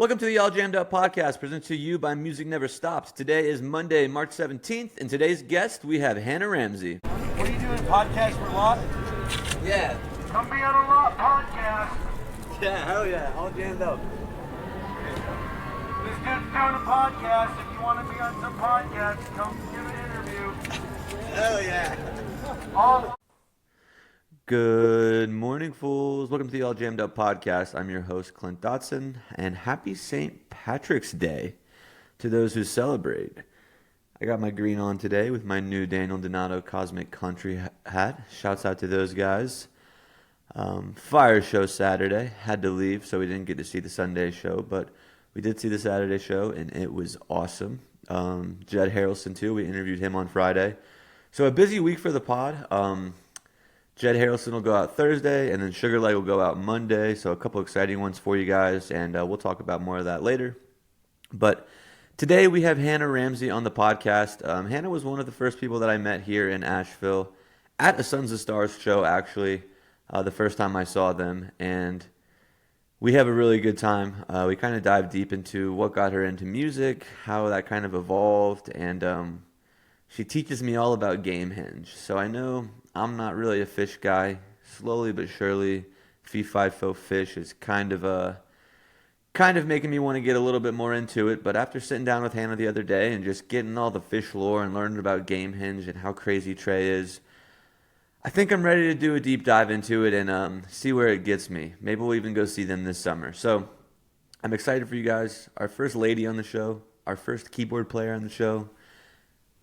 Welcome to the All Jammed Up podcast, presented to you by Music Never Stopped. Today is Monday, March 17th, and today's guest, we have Hannah Ramsey. What are you doing, podcast for Lot? Yeah. Come be on a Lot podcast. Yeah, hell yeah, All Jammed Up. This dude's doing a podcast. If you want to be on some podcast, come do an interview. Hell yeah. All Good morning, fools. Welcome to the All Jammed Up podcast. I'm your host, Clint Dotson, and happy St. Patrick's Day to those who celebrate. I got my green on today with my new Daniel Donato Cosmic Country hat. Shouts out to those guys. Fire show Saturday. Had to leave, so we didn't get to see the Sunday show, but we did see the Saturday show, and it was awesome. Jed Harrelson, too. We interviewed him on Friday. So a busy week for the pod. Jed Harrelson will go out Thursday, and then Sugar Light will go out Monday. So a couple exciting ones for you guys, and we'll talk about more of that later. But today we have Hannah Ramsey on the podcast. Hannah was one of the first people that I met here in Asheville at a Sons of Stars show, actually, the first time I saw them. And we have a really good time. We kind of dive deep into what got her into music, how that kind of evolved, and she teaches me all about Gamehendge. So I know I'm not really a Phish guy. Slowly but surely, Phaux Phish is kind of making me want to get a little bit more into it. But after sitting down with Hannah the other day and just getting all the Phish lore and learning about Gamehendge and how crazy Trey is, I think I'm ready to do a deep dive into it and see where it gets me. Maybe we'll even go see them this summer. So I'm excited for you guys. Our first lady on the show, our first keyboard player on the show.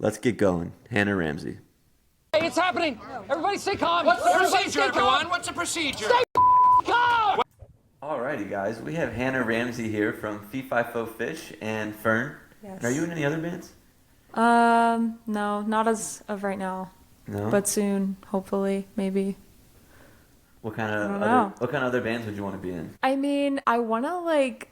Let's get going. Hannah Ramsey. Hey, it's happening. Everybody stay calm. What's the Everybody procedure, stay calm. everyone? What's the procedure? Stay calm. Alrighty, guys. We have Hannah Ramsey here from Phaux Phish and Fern. Yes. And are you in any other bands? No, not as of right now. No. But soon, hopefully, maybe. What kind I don't of know. other bands would you want to be in? I mean, I want to,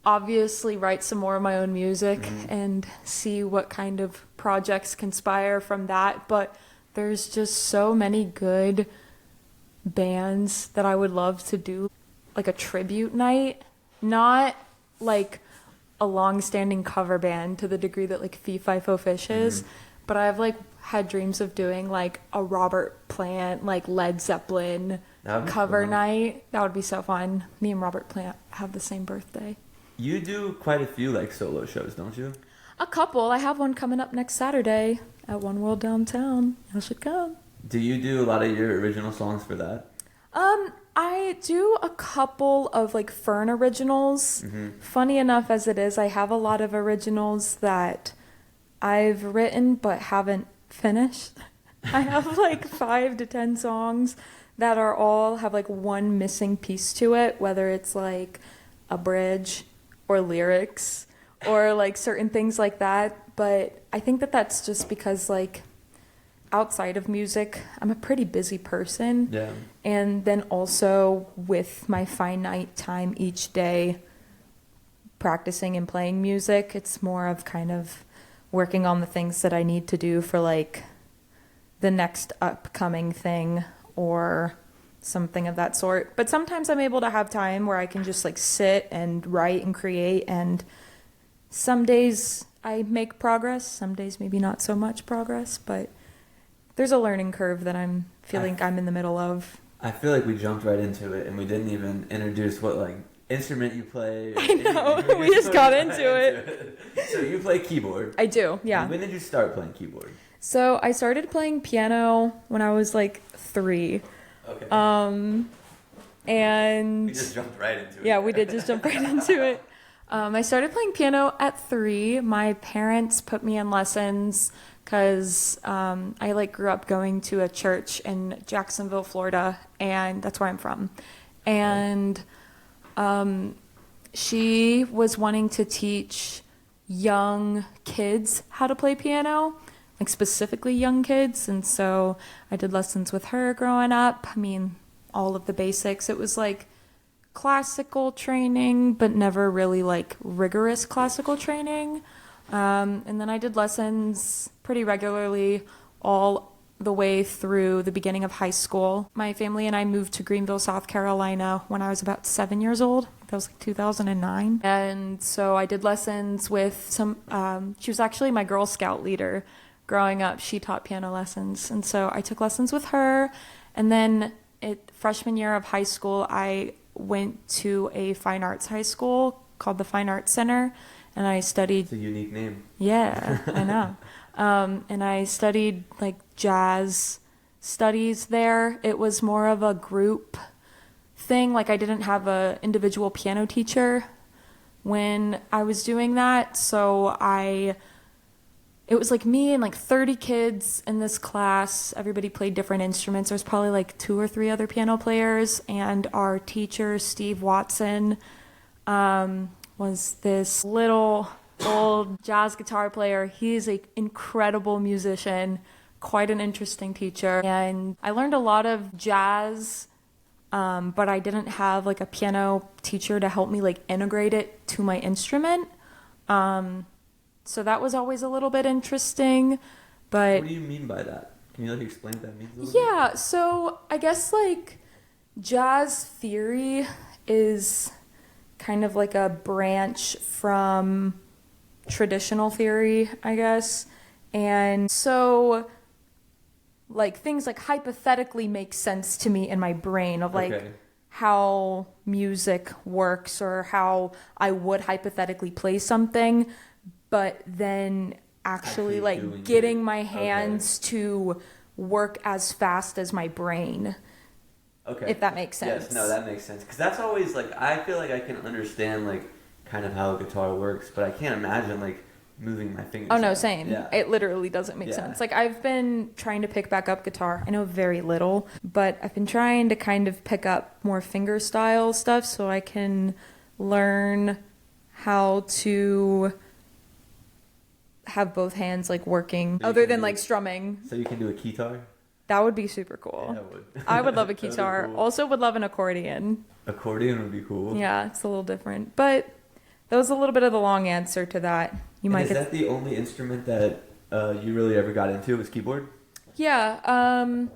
obviously write some more of my own music and see what kind of projects conspire from that. But there's just so many good bands that I would love to do, like a tribute night. Not like a long-standing cover band to the degree that Phaux Phish is, but I've had dreams of doing a Robert Plant, Led Zeppelin cover night. That would be so fun. Me and Robert Plant have the same birthday. You do quite a few solo shows, don't you? A couple. I have one coming up next Saturday at One World Downtown. You should come. Do you do a lot of your original songs for that? I do a couple of Fern originals. Funny enough as it is, I have a lot of originals that I've written but haven't finished. I have 5 to 10 songs that are all have one missing piece to it, whether it's a bridge or lyrics or certain things like that. But I think that that's just because outside of music, I'm a pretty busy person. Yeah. And then also with my finite time each day practicing and playing music, it's more of kind of working on the things that I need to do for the next upcoming thing or something of that sort. But sometimes I'm able to have time where I can just sit and write and create, and some days I make progress, some days maybe not so much progress, but there's a learning curve that I'm feeling I'm in the middle of. I feel like we jumped right into it and we didn't even introduce what instrument you play. I know, we just got into it. So you play keyboard. I do, yeah. When did you start playing keyboard? So I started playing piano when I was 3. Okay. And we just jumped right into it. Yeah, we did just jump right into it. I started playing piano at 3. My parents put me in lessons because I grew up going to a church in Jacksonville, Florida, and that's where I'm from. And she was wanting to teach young kids how to play piano, specifically young kids, and so I did lessons with her growing up. I mean, all of the basics. It was classical training, but never really rigorous classical training. And then I did lessons pretty regularly all the way through the beginning of high school. My family and I moved to Greenville, South Carolina when I was about 7 years old. That was like 2009. And so I did lessons with she was actually my Girl Scout leader growing up. She taught piano lessons. And so I took lessons with her. And then freshman year of high school, I went to a fine arts high school called the Fine Arts Center. And I studied... It's a unique name. Yeah, I know. And I studied like jazz studies there. It was more of a group thing. Like I didn't have a individual piano teacher when I was doing that. So it was like me and like 30 kids in this class. Everybody played different instruments. There was probably like 2 or 3 other piano players. And our teacher, Steve Watson, was this little old jazz guitar player. He's an incredible musician, quite an interesting teacher. And I learned a lot of jazz, but I didn't have like a piano teacher to help me like integrate it to my instrument. So that was always a little bit interesting. But what do you mean by that? Can you like explain what that means a little bit? So I guess like jazz theory is kind of like a branch from traditional theory, I guess. And so like things like hypothetically make sense to me in my brain of like how music works or how I would hypothetically play something, but then actually like getting my hands to work as fast as my brain. Okay. If that makes sense. Yes, no, that makes sense. Because that's always like, I feel like I can understand like kind of how a guitar works, but I can't imagine like moving my fingers. Oh no, same. Yeah. It literally doesn't make sense. Like I've been trying to pick back up guitar. I know very little, but I've been trying to kind of pick up more finger style stuff so I can learn how to have both hands like working other than like strumming. So you can do a guitar? That would be super cool. Yeah, I would. I would love a guitar. Cool. Also would love an accordion. Accordion would be cool. Yeah, it's a little different. But that was a little bit of the long answer to that. Is that the only instrument that you really ever got into was keyboard? Yeah.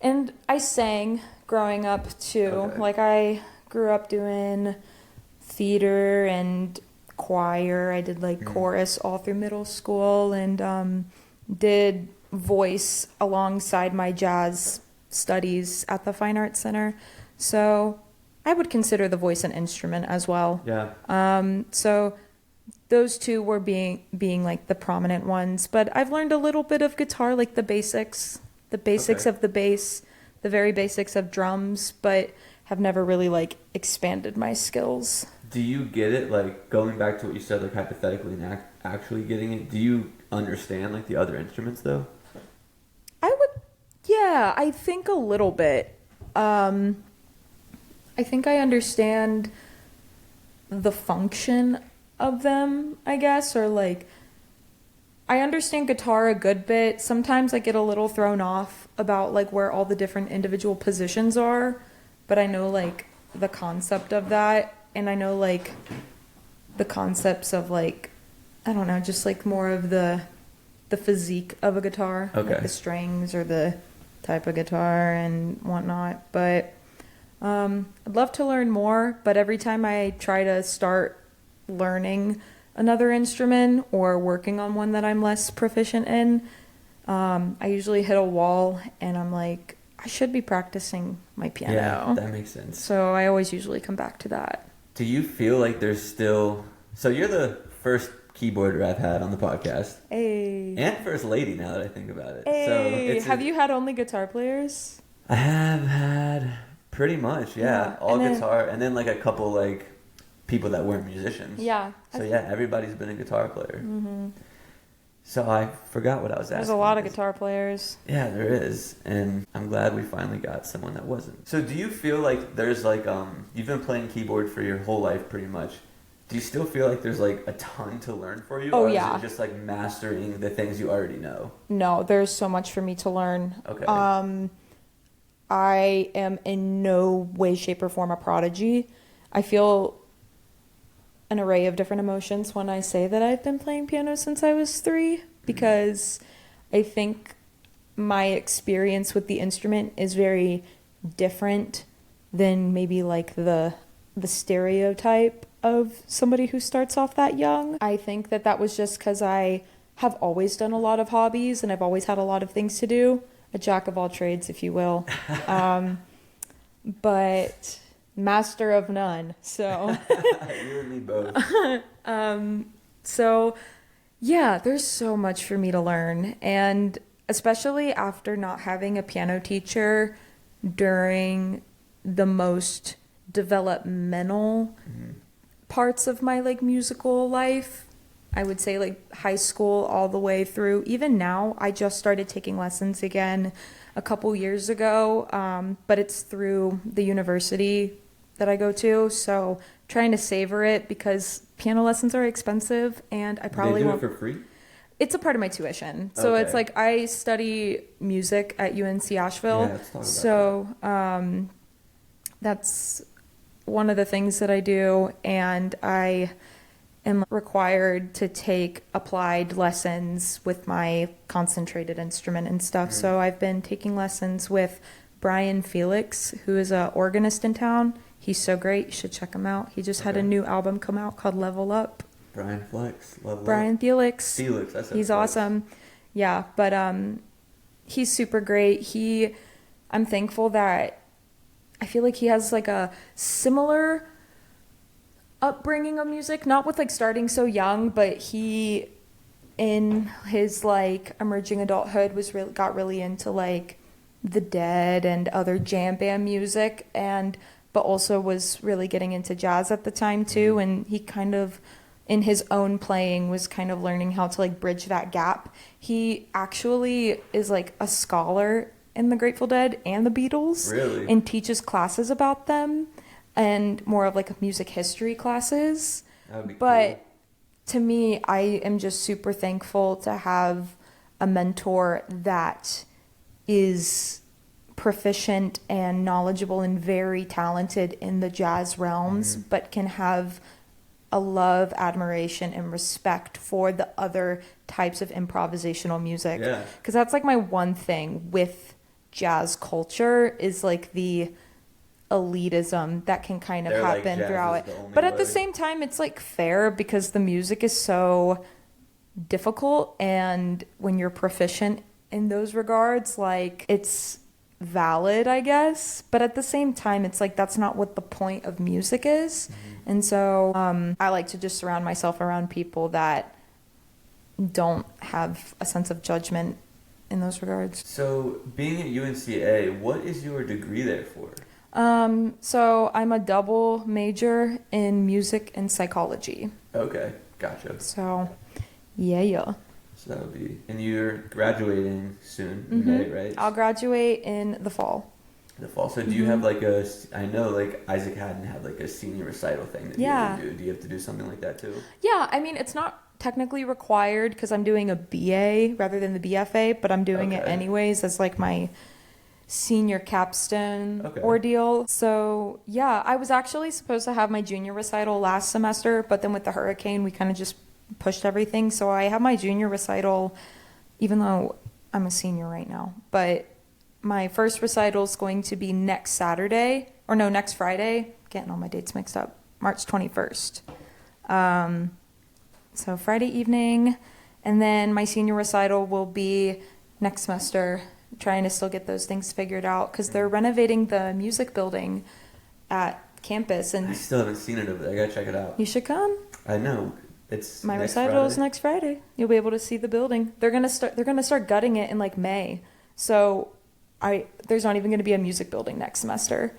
And I sang growing up too. Okay. Like I grew up doing theater and choir. I did like chorus all through middle school and did voice alongside my jazz studies at the Fine Arts Center. So I would consider the voice an instrument as well. Yeah. So those two were being like the prominent ones, but I've learned a little bit of guitar, like the basics of the bass, the very basics of drums, but have never really like expanded my skills. Do you get it, like going back to what you said, like hypothetically and actually getting it? Do you understand like the other instruments though? I think a little bit. I think I understand the function of them, I guess, or like I understand guitar a good bit. Sometimes I get a little thrown off about like where all the different individual positions are, but I know like the concept of that, and I know like the concepts of like, I don't know, just like more of the physique of a guitar, like the strings or the type of guitar and whatnot. But I'd love to learn more, but every time I try to start learning another instrument or working on one that I'm less proficient in, I usually hit a wall and I'm like, I should be practicing my piano. Yeah, that makes sense. So I always usually come back to that. Do you feel like there's still... So you're the first keyboarder I've had on the podcast. Hey. And first lady, now that I think about it. Hey. So have you had only guitar players? I have had pretty much, yeah. All guitar, and then like a couple like people that weren't musicians. Yeah. So yeah, everybody's been a guitar player. Mm-hmm. So I forgot what I was asking. There's a lot of guitar players. Yeah, there is. And I'm glad we finally got someone that wasn't. So do you feel like there's like, you've been playing keyboard for your whole life pretty much. Do you still feel like there's like a ton to learn for you? Oh, or yeah. Is it just like mastering the things you already know? No, there's so much for me to learn. Okay. I am in no way, shape, or form a prodigy. I feel an array of different emotions when I say that I've been playing piano since I was 3, because I think my experience with the instrument is very different than maybe like the stereotype of somebody who starts off that young. I think that was just because I have always done a lot of hobbies and I've always had a lot of things to do. A jack of all trades, if you will. But master of none. So You and me both. So yeah, there's so much for me to learn. And especially after not having a piano teacher during the most developmental parts of my like musical life, I would say like high school all the way through. Even now, I just started taking lessons again a couple years ago, but it's through the university that I go to. So trying to savor it because piano lessons are expensive and I probably They do won't. it for free? It's a part of my tuition. So Okay. it's like I study music at UNC Asheville. Yeah, let's talk about So that's one of the things that I do, and I am required to take applied lessons with my concentrated instrument and stuff. So I've been taking lessons with Brian Felix, who is an organist in town. He's so great. You should check him out. He just had a Okay. new album come out called Level Up. Brian Flex. Love Brian that. Felix. Felix. I said He's Flex. awesome. Yeah, but he's super great. I'm thankful that I feel like he has like a similar upbringing of music, not with like starting so young, but he in his like emerging adulthood got really into like The Dead and other jam band music, but also was really getting into jazz at the time too, and he kind of in his own playing was kind of learning how to like bridge that gap. He actually is like a scholar in the Grateful Dead and the Beatles. Really? And teaches classes about them and more of like music history classes. That would be But cool. to me, I am just super thankful to have a mentor that is proficient and knowledgeable and very talented in the jazz realms, but can have a love, admiration, and respect for the other types of improvisational music. Yeah. Because that's like my one thing with jazz culture is like the elitism that can kind of They're like, happen jazz throughout is it. the only But at the way. same time, it's like fair because the music is so difficult, and when you're proficient in those regards, like it's valid, I guess. But at the same time, it's like that's not what the point of music is. And so I like to just surround myself around people that don't have a sense of judgment in those regards. So, being at UNCA, what is your degree there for? So I'm a double major in music and psychology. Okay, gotcha. So yeah. So that would be, and you're graduating soon, in May, right? I'll graduate in the fall. In the fall. So do you have like I know like Isaac Haddon had like a senior recital thing that Yeah. you had to do. Do you have to do something like that too? Yeah, I mean, it's not technically required because I'm doing a BA rather than the BFA, but I'm doing it Okay. anyways as like my senior capstone Okay. ordeal. So yeah, I was actually supposed to have my junior recital last semester, but then with the hurricane, we kind of just pushed everything. So I have my junior recital, even though I'm a senior right now, but my first recital is going to be next Friday. Getting all my dates mixed up. March 21st. So Friday evening, and then my senior recital will be next semester. Trying to still get those things figured out because they're renovating the music building at campus, I and still haven't seen it over there. I gotta check it out. you should come. I know. It's My next recital is Friday. next Friday. You'll be able to see the building. They're gonna start gutting it in like May. So there's not even gonna be a music building next semester.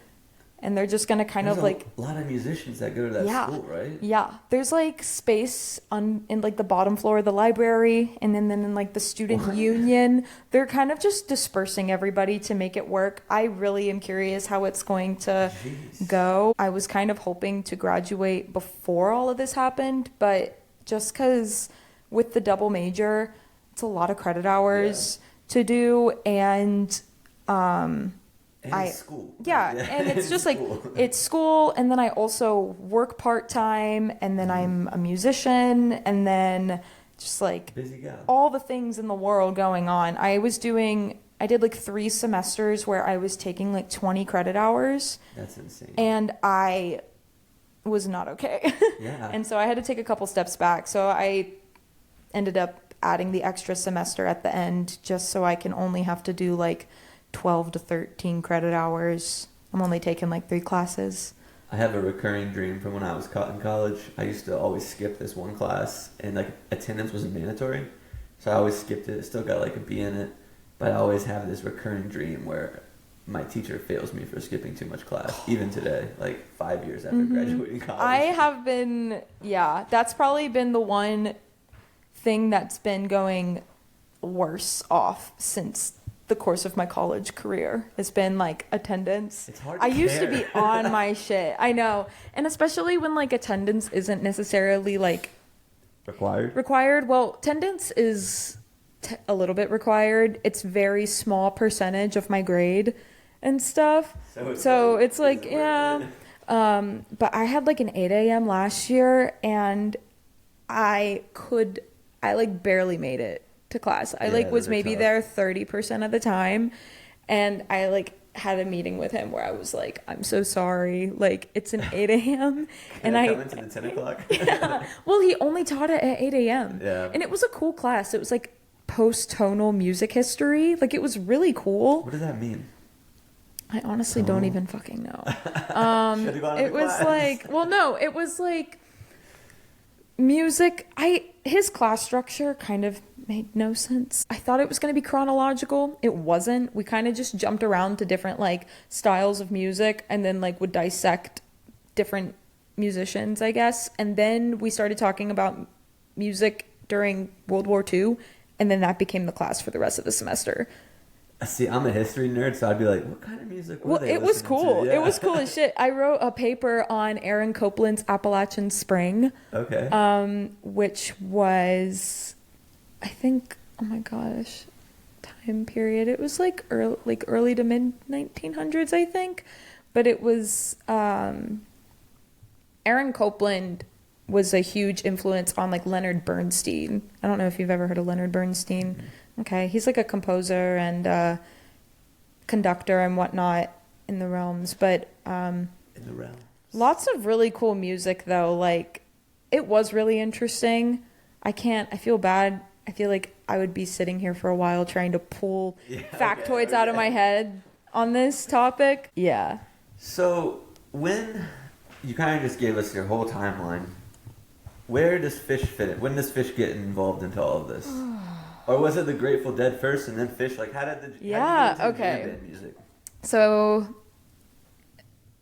And they're just gonna kind There's of like a lot of musicians that go to that Yeah. school, right? Yeah, there's like space in like the bottom floor of the library, and then in like the student What? union. They're kind of just dispersing everybody to make it work. I really am curious how it's going to Jeez. go. I was kind of hoping to graduate before all of this happened, but just because with the double major, it's a lot of credit hours to do, and And I- it's school. yeah, and it's just like school. it's school, and then I also work part-time, and then I'm a musician, and then just like Busy gal. all the things in the world going on. I was doing I did like 3 semesters where I was taking like 20 credit hours. That's insane. And I was not okay. Yeah. And so I had to take a couple steps back. So I ended up adding the extra semester at the end just so I can only have to do like 12 to 13 credit hours. I'm only taking like 3 classes. I have a recurring dream from when I was in college. I used to always skip this one class, and like attendance wasn't mandatory, so I always skipped it. Still got like a B in it, but I always have this recurring dream where my teacher fails me for skipping too much class, even today, like 5 years after graduating college. I have been, yeah, that's probably been the one thing that's been going worse off since the course of my college career. Has been like attendance. It's hard to I used to be care. on my shit. I know. And especially when like attendance isn't necessarily like required. Well, attendance is a little bit required. It's very small percentage of my grade and stuff. So it's like, yeah. But I had like an 8 a.m. last year, and I like barely made it to class. I like was maybe there 30% of the time, and I like had a meeting with him where I was like, I'm so sorry, like it's an 8 a.m. and I come into the 10 o'clock. Yeah. Well, he only taught it at 8 a.m. Yeah. And it was a cool class. It was like post-tonal music history. Like it was really cool. What does that mean? I honestly don't even fucking know. Should've gone to It was class. like, well, no, it was like music. His class structure kind of made no sense. I thought it was going to be chronological. It wasn't. We kind of just jumped around to different like styles of music, and then like would dissect different musicians, I guess. And then we started talking about music during World War II, and then that became the class for the rest of the semester. See, I'm a history nerd, so I'd be like, what kind of music were they It was listening cool. to? Yeah. It was cool as shit. I wrote a paper on Aaron Copland's Appalachian Spring. Okay. Which was, I think, oh my gosh, time period. It was like early to mid 1900s, I think. But it was, Aaron Copland was a huge influence on like Leonard Bernstein. I don't know if you've ever heard of Leonard Bernstein. Mm-hmm. Okay, he's like a composer and conductor and whatnot in the realms, but in the realms. Lots of really cool music though. Like it was really interesting. I feel bad. I feel like I would be sitting here for a while trying to pull factoids out of my head on this topic. Yeah. So when you kind of just gave us your whole timeline, where does Phish fit in? When does Phish get involved into all of this? Or was it the Grateful Dead first and then Phish? Like, how did you get into jam band music? So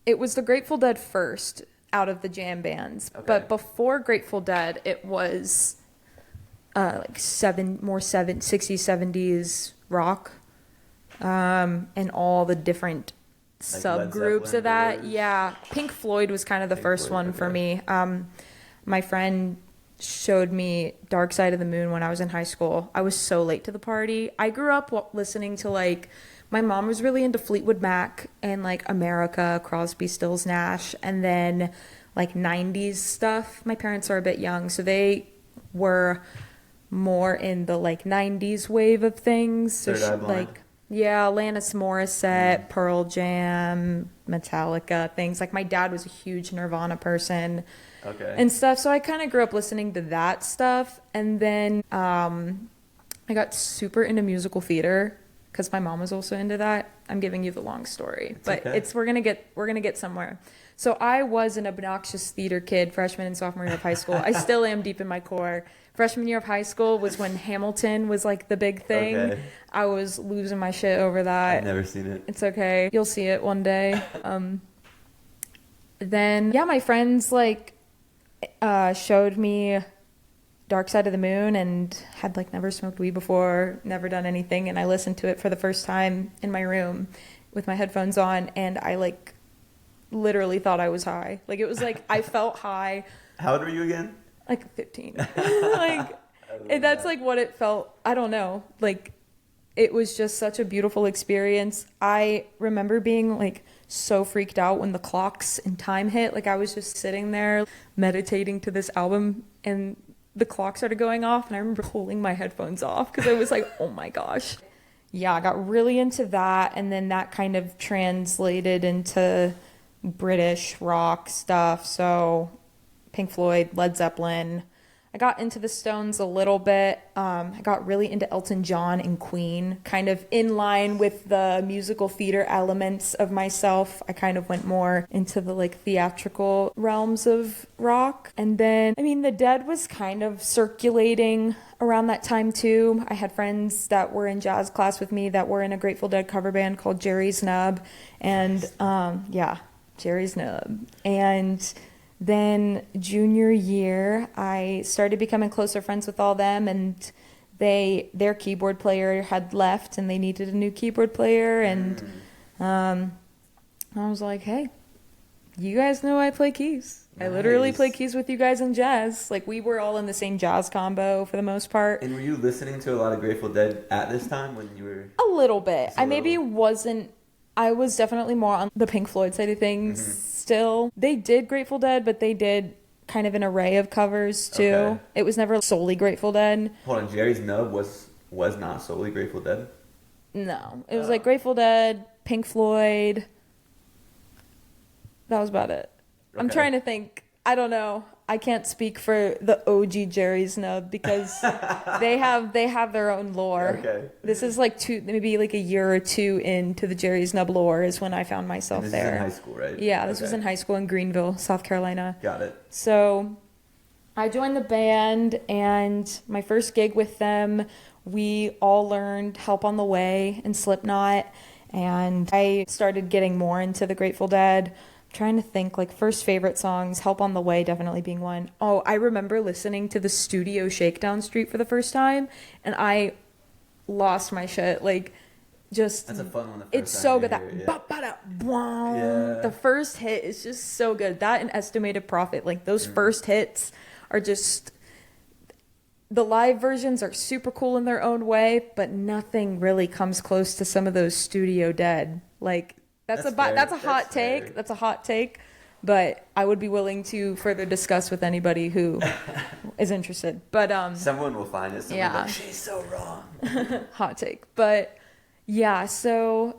it was the Grateful Dead first out of the jam bands. Okay. But before Grateful Dead, it was like 60s, 70s rock, and all the different like subgroups of that. Yeah. Pink Floyd was kind of the first one for me. My friend showed me Dark Side of the Moon when I was in high school. I was so late to the party. I grew up listening to like, my mom was really into Fleetwood Mac and like America, Crosby, Stills, Nash, and then like 90s stuff. My parents are a bit young, so they were more in the like 90s wave of things. So like, yeah, Alanis Morissette, Pearl Jam, Metallica, things. Like my dad was a huge Nirvana person. Okay. And stuff. So I kind of grew up listening to that stuff. And then I got super into musical theater because my mom was also into that. I'm giving you the long story, but we're gonna get somewhere. So I was an obnoxious theater kid freshman and sophomore year of high school. I still am deep in my core. Freshman year of high school was when Hamilton was like the big thing. Okay. I was losing my shit over that. I've never seen it. It's okay. You'll see it one day. Then my friends like showed me Dark Side of the Moon and had like never smoked weed before, never done anything, and I listened to it for the first time in my room with my headphones on, and I like literally thought I was high. Like it was like I felt high. How old were you again? Like 15. Like that's like what it felt. I don't know. Like it was just such a beautiful experience. I remember being like so freaked out when the clocks and time hit. Like I was just sitting there meditating to this album and the clock started going off, and I remember pulling my headphones off because I was like, oh my gosh. yeah, I got really into that, and then that kind of translated into British rock stuff. So Pink Floyd, Led Zeppelin. I got into the Stones a little bit. I got really into Elton John and Queen, kind of in line with the musical theater elements of myself. I kind of went more into the like theatrical realms of rock. And then, I mean, The Dead was kind of circulating around that time too. I had friends that were in jazz class with me that were in a Grateful Dead cover band called Jerry's Nub. And yeah, Jerry's Nub. And then junior year, I started becoming closer friends with all them, and their keyboard player had left and they needed a new keyboard player, and I was like, hey, you guys know I play keys. Nice. I literally play keys with you guys in jazz. Like, we were all in the same jazz combo for the most part. And were you listening to a lot of Grateful Dead at this time when you were... A little bit. I was definitely more on the Pink Floyd side of things. Still. They did Grateful Dead, but they did kind of an array of covers too. Okay. It was never solely Grateful Dead. Hold on, Jerry's Nub was not solely Grateful Dead? No. It was like Grateful Dead, Pink Floyd. That was about it. Okay. I'm trying to think. I don't know. I can't speak for the OG Jerry's Nub because they have their own lore. Okay. This is like maybe like a year or two into the Jerry's Nub lore is when I found myself there. This is in high school, right? Yeah, this was in high school in Greenville, South Carolina. Got it. So I joined the band, and my first gig with them, we all learned Help on the Way and Slipknot, and I started getting more into the Grateful Dead. Trying to think, like, first favorite songs, Help on the Way definitely being one. Oh, I remember listening to the Studio Shakedown Street for the first time, and I lost my shit. Like, just... That's a fun one. It's so good. The first hit is just so good. That and Estimated Profit, like, those first hits are just... The live versions are super cool in their own way, but nothing really comes close to some of those Studio Dead. Like... That's a hot take. That's a hot take, but I would be willing to further discuss with anybody who is interested. But someone will find it. Someone like, she's so wrong. Hot take, but yeah. So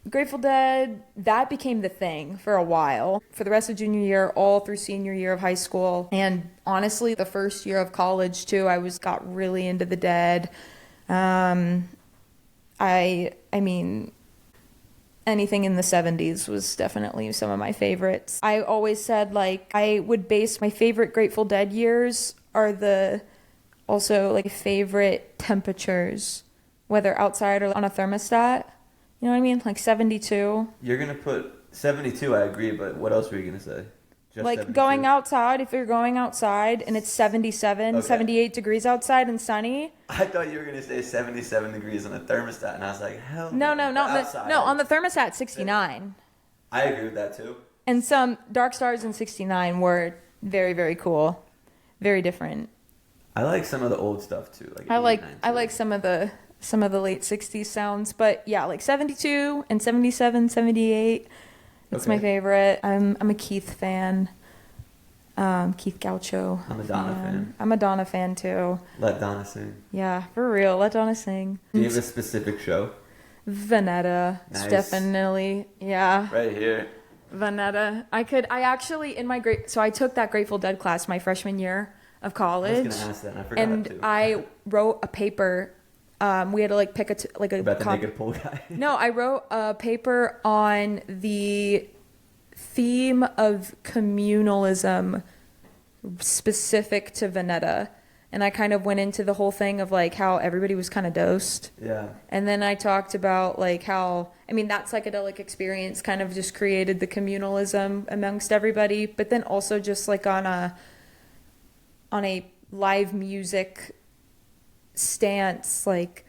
Grateful Dead, that became the thing for a while. For the rest of junior year, all through senior year of high school, and honestly, the first year of college too. I got really into the Dead. I mean. Anything in the 70s was definitely some of my favorites. I always said, like, I would base my favorite Grateful Dead years are also like favorite temperatures, whether outside or on a thermostat. You know what I mean? Like 72. You're going to put 72, I agree, but what else were you going to say? Just like 72? Going outside, if you're going outside and it's 77, 78 degrees outside and sunny. I thought you were going to say 77 degrees on a thermostat, and I was like, hell no. On the thermostat, 69. I agree with that too. And some Dark Stars in 69 were very, very cool. Very different. I like some of the old stuff too. I like some of the late 60s sounds, but yeah, like 72 and 77, 78. It's my favorite. I'm a Keith fan. Keith Gaucho. I'm a Donna fan. I'm a Donna fan too. Let Donna sing. Yeah, for real. Let Donna sing. Do you have a specific show? Vanetta. Nice. Definitely. Yeah. Right here. Vanetta. So I took that Grateful Dead class my freshman year of college. I was going to ask that and I forgot and I wrote a paper. We had to like pick about the naked pole guy. No, I wrote a paper on the theme of communalism specific to Vanetta, and I kind of went into the whole thing of like how everybody was kind of dosed. Yeah. And then I talked about like how that psychedelic experience kind of just created the communalism amongst everybody, but then also just like on a live music stance, like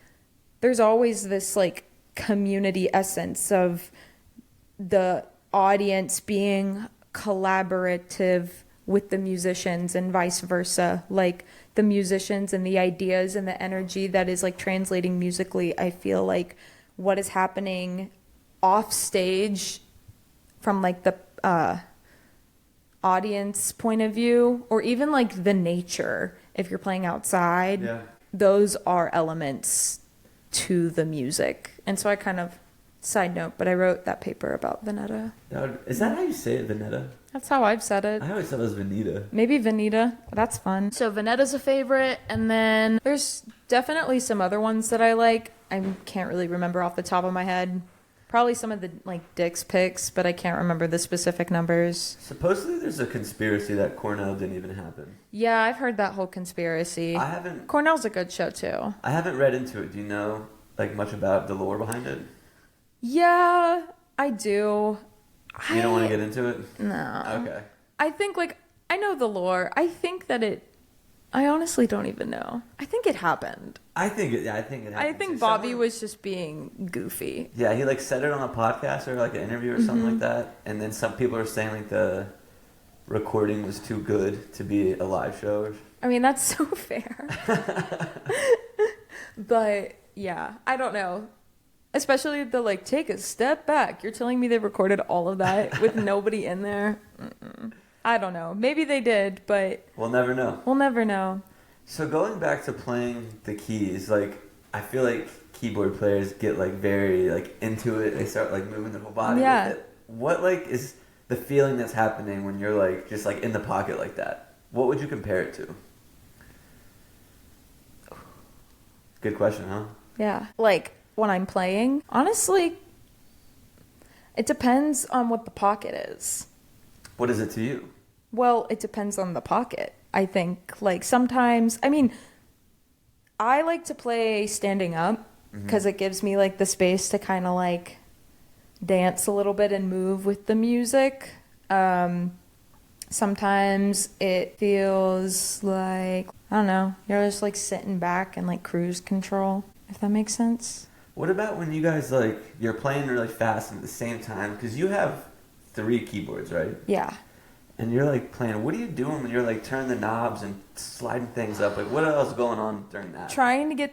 there's always this like community essence of the audience being collaborative with the musicians and vice versa, like the musicians and the ideas and the energy that is like translating musically. I feel like what is happening off stage from like the audience point of view, or even like the nature if you're playing outside, those are elements to the music. And so I kind of, side note, but I wrote that paper about Veneta. Is that how you say it, Veneta? That's how I've said it. I always thought it was Veneta. Maybe Veneta. That's fun. So Veneta's a favorite. And then there's definitely some other ones that I like. I can't really remember off the top of my head. Probably some of the like Dick's picks, but I can't remember the specific numbers. Supposedly there's a conspiracy that Cornell didn't even happen. Yeah, I've heard that whole conspiracy. Cornell's a good show too. I haven't read into it. Do you know like much about the lore behind it? Yeah, I do. You don't want to get into it? No. Okay. I think like I know the lore. I think that I honestly don't even know. I think it happened. I think it happened. I think Bobby was just being goofy. Yeah, he like said it on a podcast or like an interview or something like that. And then some people are saying like the recording was too good to be a live show. I mean, that's so fair. But yeah, I don't know. Especially the like, take a step back. You're telling me they recorded all of that with nobody in there? Mm-mm. I don't know. Maybe they did, but we'll never know. We'll never know. So going back to playing the keys, like I feel like keyboard players get like very like into it. They start like moving their whole body with it. What like is the feeling that's happening when you're like just like in the pocket like that? What would you compare it to? Good question, huh? Yeah. Like when I'm playing, honestly, it depends on what the pocket is. What is it to you? Well, it depends on the pocket. I think like sometimes, I mean, I like to play standing up because it gives me like the space to kind of like dance a little bit and move with the music. Sometimes it feels like, I don't know, you're just like sitting back and like cruise control, if that makes sense. What about when you guys like, you're playing really fast and at the same time, because you have 3 keyboards, right? Yeah. And you're like playing, what are you doing when you're like turning the knobs and sliding things up? Like what else is going on during that? Trying to get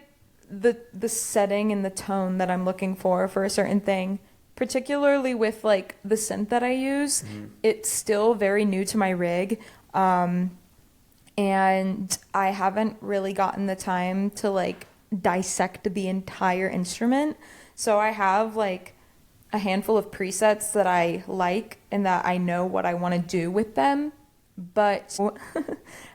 the setting and the tone that I'm looking for a certain thing. Particularly with like the synth that I use, it's still very new to my rig. And I haven't really gotten the time to like dissect the entire instrument. So I have like a handful of presets that I like and that I know what I want to do with them. But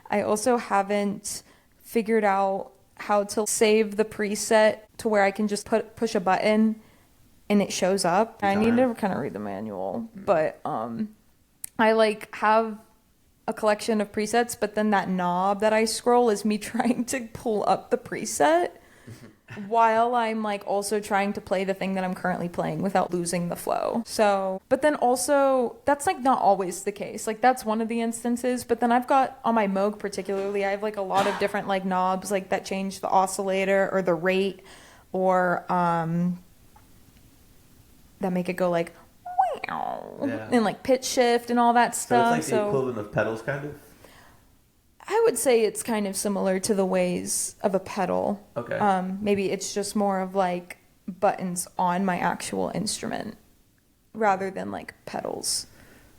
I also haven't figured out how to save the preset to where I can just push a button and it shows up. I need to kind of read the manual, but I like have a collection of presets, but then that knob that I scroll is me trying to pull up the preset while I'm like also trying to play the thing that I'm currently playing without losing the flow. So, but then also that's like not always the case. Like that's one of the instances, but then I've got on my Moog particularly, I have like a lot of different like knobs like that change the oscillator or the rate or that make it go like wow and like pitch shift and all that stuff. So it's like the equivalent of pedals kind of? I would say it's kind of similar to the ways of a pedal. Okay. Maybe it's just more of like buttons on my actual instrument rather than like pedals.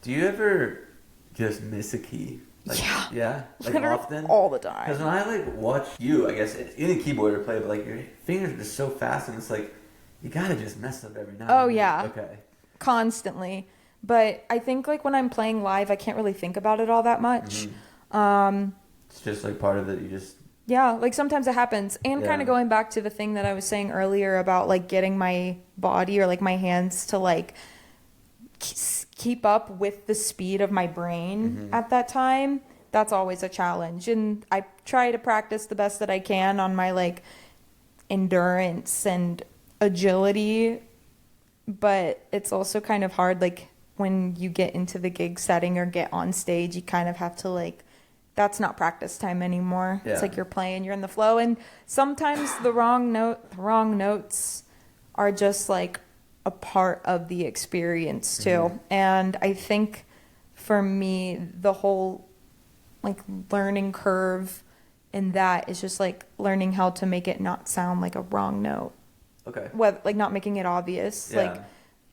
Do you ever just miss a key? Like, yeah? Like often? All the time. Because when I like watch you, I guess, any keyboarder play, but like your fingers are just so fast and it's like, you gotta just mess up every now and then. Oh, yeah. Okay. Constantly. But I think like when I'm playing live, I can't really think about it all that much. It's just like part of it. You just... Yeah, like sometimes it happens. And kind of going back to the thing that I was saying earlier about like getting my body or like my hands to like keep up with the speed of my brain at that time. That's always a challenge. And I try to practice the best that I can on my like endurance and agility, but it's also kind of hard like when you get into the gig setting or get on stage, you kind of have to like, that's not practice time anymore. It's like you're playing, you're in the flow, and sometimes the wrong notes are just like a part of the experience too. And I think for me the whole like learning curve in that is just like learning how to make it not sound like a wrong note. Okay. Like not making it obvious. Yeah. Like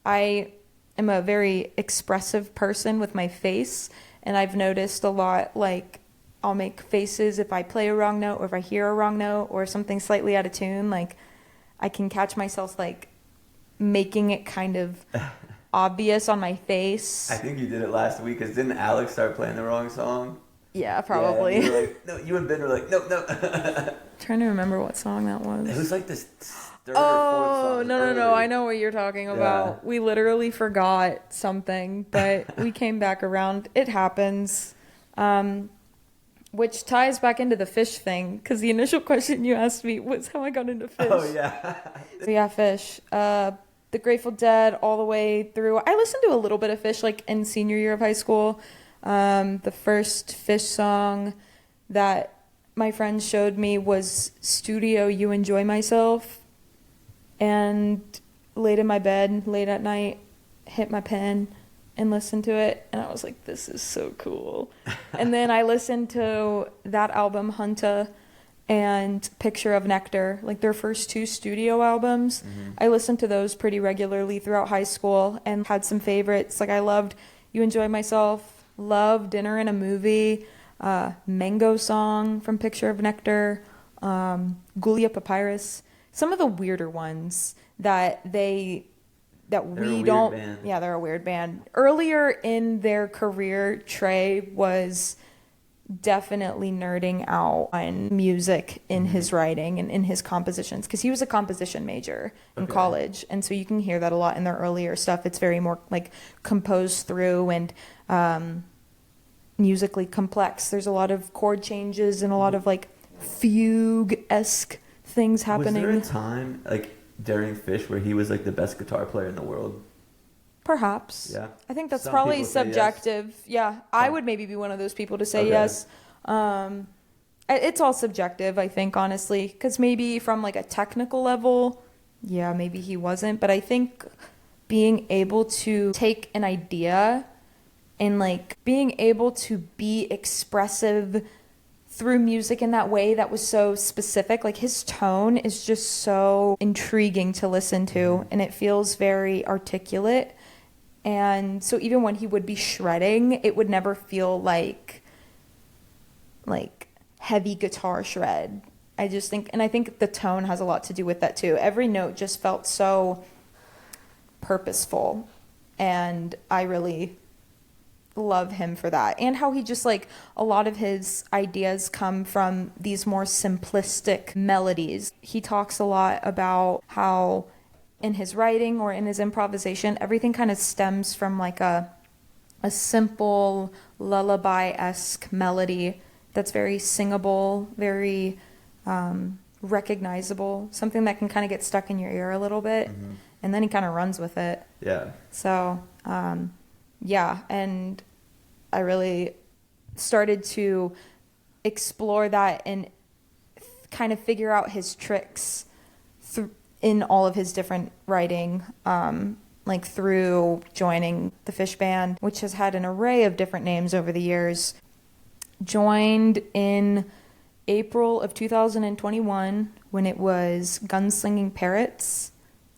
I am a very expressive person with my face, and I've noticed a lot like I'll make faces if I play a wrong note or if I hear a wrong note or something slightly out of tune. Like I can catch myself like making it kind of obvious on my face. I think you did it last week, because didn't Alex start playing the wrong song? Yeah, probably. Yeah, you were like, no, you and Ben were like, no. Trying to remember what song that was. It was like this third or fourth song. No. I know what you're talking about. Yeah. We literally forgot something, but we came back around. It happens. Which ties back into the Phish thing, because the initial question you asked me was how I got into Phish. Oh, yeah. So yeah, Phish. The Grateful Dead all the way through. I listened to a little bit of Phish like in senior year of high school. The first Phish song that my friends showed me was Studio You Enjoy Myself. And laid in my bed, late at night, hit my pen and listened to it, and I was like, this is so cool. And then I listened to that album, Hunta, and Picture of Nectar, like their first 2 studio albums. I listened to those pretty regularly throughout high school and had some favorites. Like I loved You Enjoy Myself, loved Dinner in a Movie, Mango Song from Picture of Nectar, Gulia Papyrus, some of the weirder ones that we don't. Band. Yeah, they're a weird band. Earlier in their career, Trey was definitely nerding out on music in his writing and in his compositions, because he was a composition major in college, and so you can hear that a lot in their earlier stuff. It's very more like composed through and musically complex. There's a lot of chord changes and a lot of like fugue-esque things happening. Was there a time like during Phish where he was like the best guitar player in the world? Perhaps. Yeah. I think that's Some probably people say subjective. yes. Yeah, I would maybe be one of those people to say Okay. yes. It's all subjective, I think, honestly, because maybe from like a technical level, yeah, maybe he wasn't. But I think being able to take an idea and like being able to be expressive through music in that way that was so specific, like his tone is just so intriguing to listen to, and it feels very articulate. And so even when he would be shredding, it would never feel like heavy guitar shred. I just think, and I think the tone has a lot to do with that too. Every note just felt so purposeful, and I really love him for that. And how he just like, a lot of his ideas come from these more simplistic melodies. He talks a lot about how in his writing or in his improvisation, everything kind of stems from like a simple lullaby-esque melody that's very singable, very recognizable, something that can kind of get stuck in your ear a little bit, and then he kind of runs with it. Yeah. So yeah, and I really started to explore that and kind of figure out his tricks in all of his different writing, like through joining the Phish band, which has had an array of different names over the years. Joined in April of 2021 when it was Gunslinging Parrots,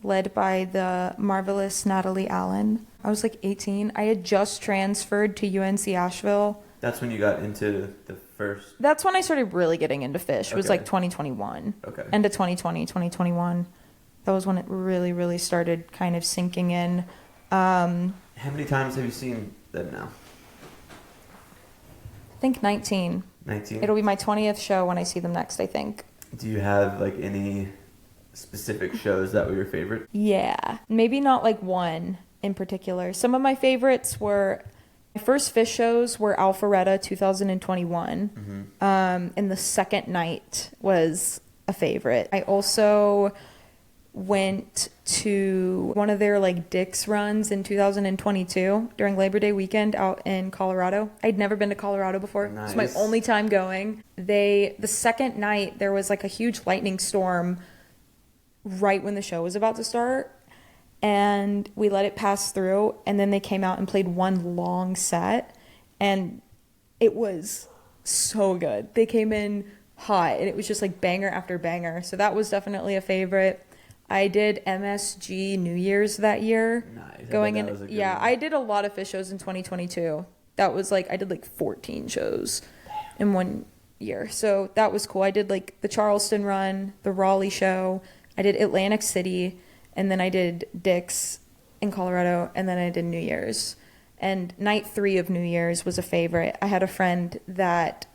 led by the marvelous Natalie Allen. I was like 18. I had just transferred to UNC Asheville. That's when you got into the first... That's when I started really getting into Phish. It was Okay. like 2021. Okay. End of 2020, 2021. That was when it really, really started kind of sinking in. How many times have you seen them now? I think 19. 19? It'll be my 20th show when I see them next, I think. Do you have like any specific shows that were your favorite? Yeah, maybe not like one in particular. Some of my favorites were, my first Phish shows were Alpharetta 2021, and the second night was a favorite. I also went to one of their like Dick's runs in 2022 during Labor Day weekend out in Colorado. I'd never been to Colorado before. Nice. It was my only time going. The second night there was like a huge lightning storm right when the show was about to start, and we let it pass through, and then they came out and played one long set, and it was so good. They came in hot, and it was just like banger after banger. So that was definitely a favorite. I did MSG New Year's that year. Nice. Going I bet that was a in, good yeah, one. I did a lot of Phish shows in 2022. That was like, I did like 14 shows in one year. So that was cool. I did like the Charleston run, the Raleigh show, I did Atlantic City, and then I did Dick's in Colorado, and then I did New Year's. And night 3 of New Year's was a favorite. I had a friend that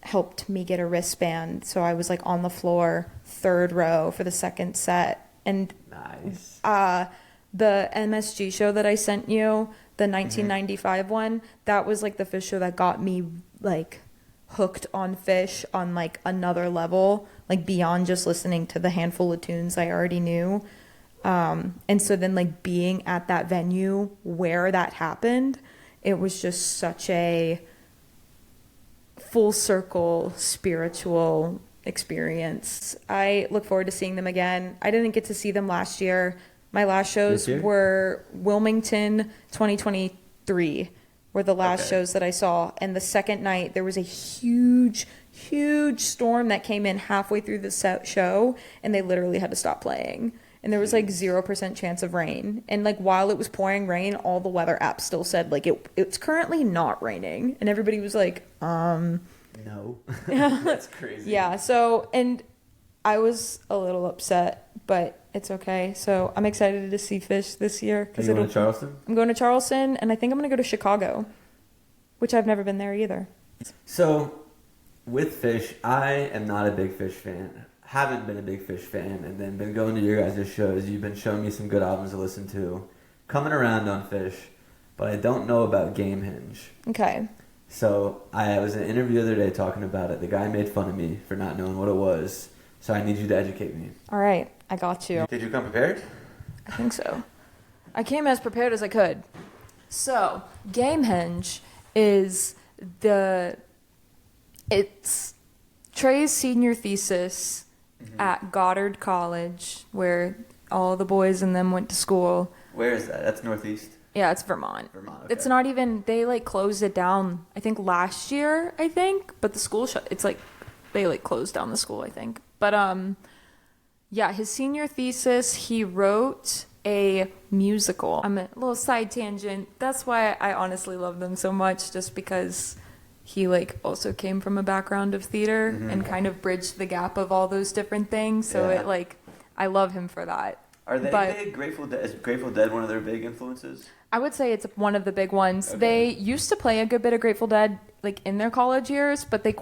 helped me get a wristband, so I was like on the floor, 3rd row for the second set. And Nice. the MSG show that I sent you, the 1995 one, that was like the Phish show that got me like hooked on Phish on like another level, like beyond just listening to the handful of tunes I already knew. And so then like being at that venue where that happened, it was just such a full circle spiritual experience. I look forward to seeing them again. I didn't get to see them last year. My last shows were Wilmington 2023 were the last shows that I saw. And the second night there was a huge storm that came in halfway through the show, and they literally had to stop playing. And there was like 0% chance of rain. And like while it was pouring rain, all the weather apps still said like it's currently not raining. And everybody was like, No. That's crazy. Yeah. So, and I was a little upset, but it's okay. So I'm excited to see Phish this year. Are you going to Charleston? I'm going to Charleston, and I think I'm going to go to Chicago, which I've never been there either. So, with Phish, I am not a big Phish fan. Haven't been a big Phish fan, and then been going to your guys' shows. You've been showing me some good albums to listen to. Coming around on Phish, but I don't know about Gamehendge. Okay. So, I was in an interview the other day talking about it. The guy made fun of me for not knowing what it was. So, I need you to educate me. All right. I got you. Did you come prepared? I think so. I came as prepared as I could. So, Gamehendge is it's Trey's senior thesis at Goddard College, where all the boys in them went to school. Where is that? That's Northeast? Yeah, it's Vermont. Vermont, okay. It's not even, they like closed it down, I think last year, but the school it's like, they like closed down the school, I think. But yeah, his senior thesis, he wrote a musical. I'm a little side tangent. That's why I honestly love them so much, just because he like also came from a background of theater and kind of bridged the gap of all those different things. So it like, I love him for that. Are they big? Grateful Dead? Is Grateful Dead one of their big influences? I would say it's one of the big ones. Okay. They used to play a good bit of Grateful Dead like in their college years, but they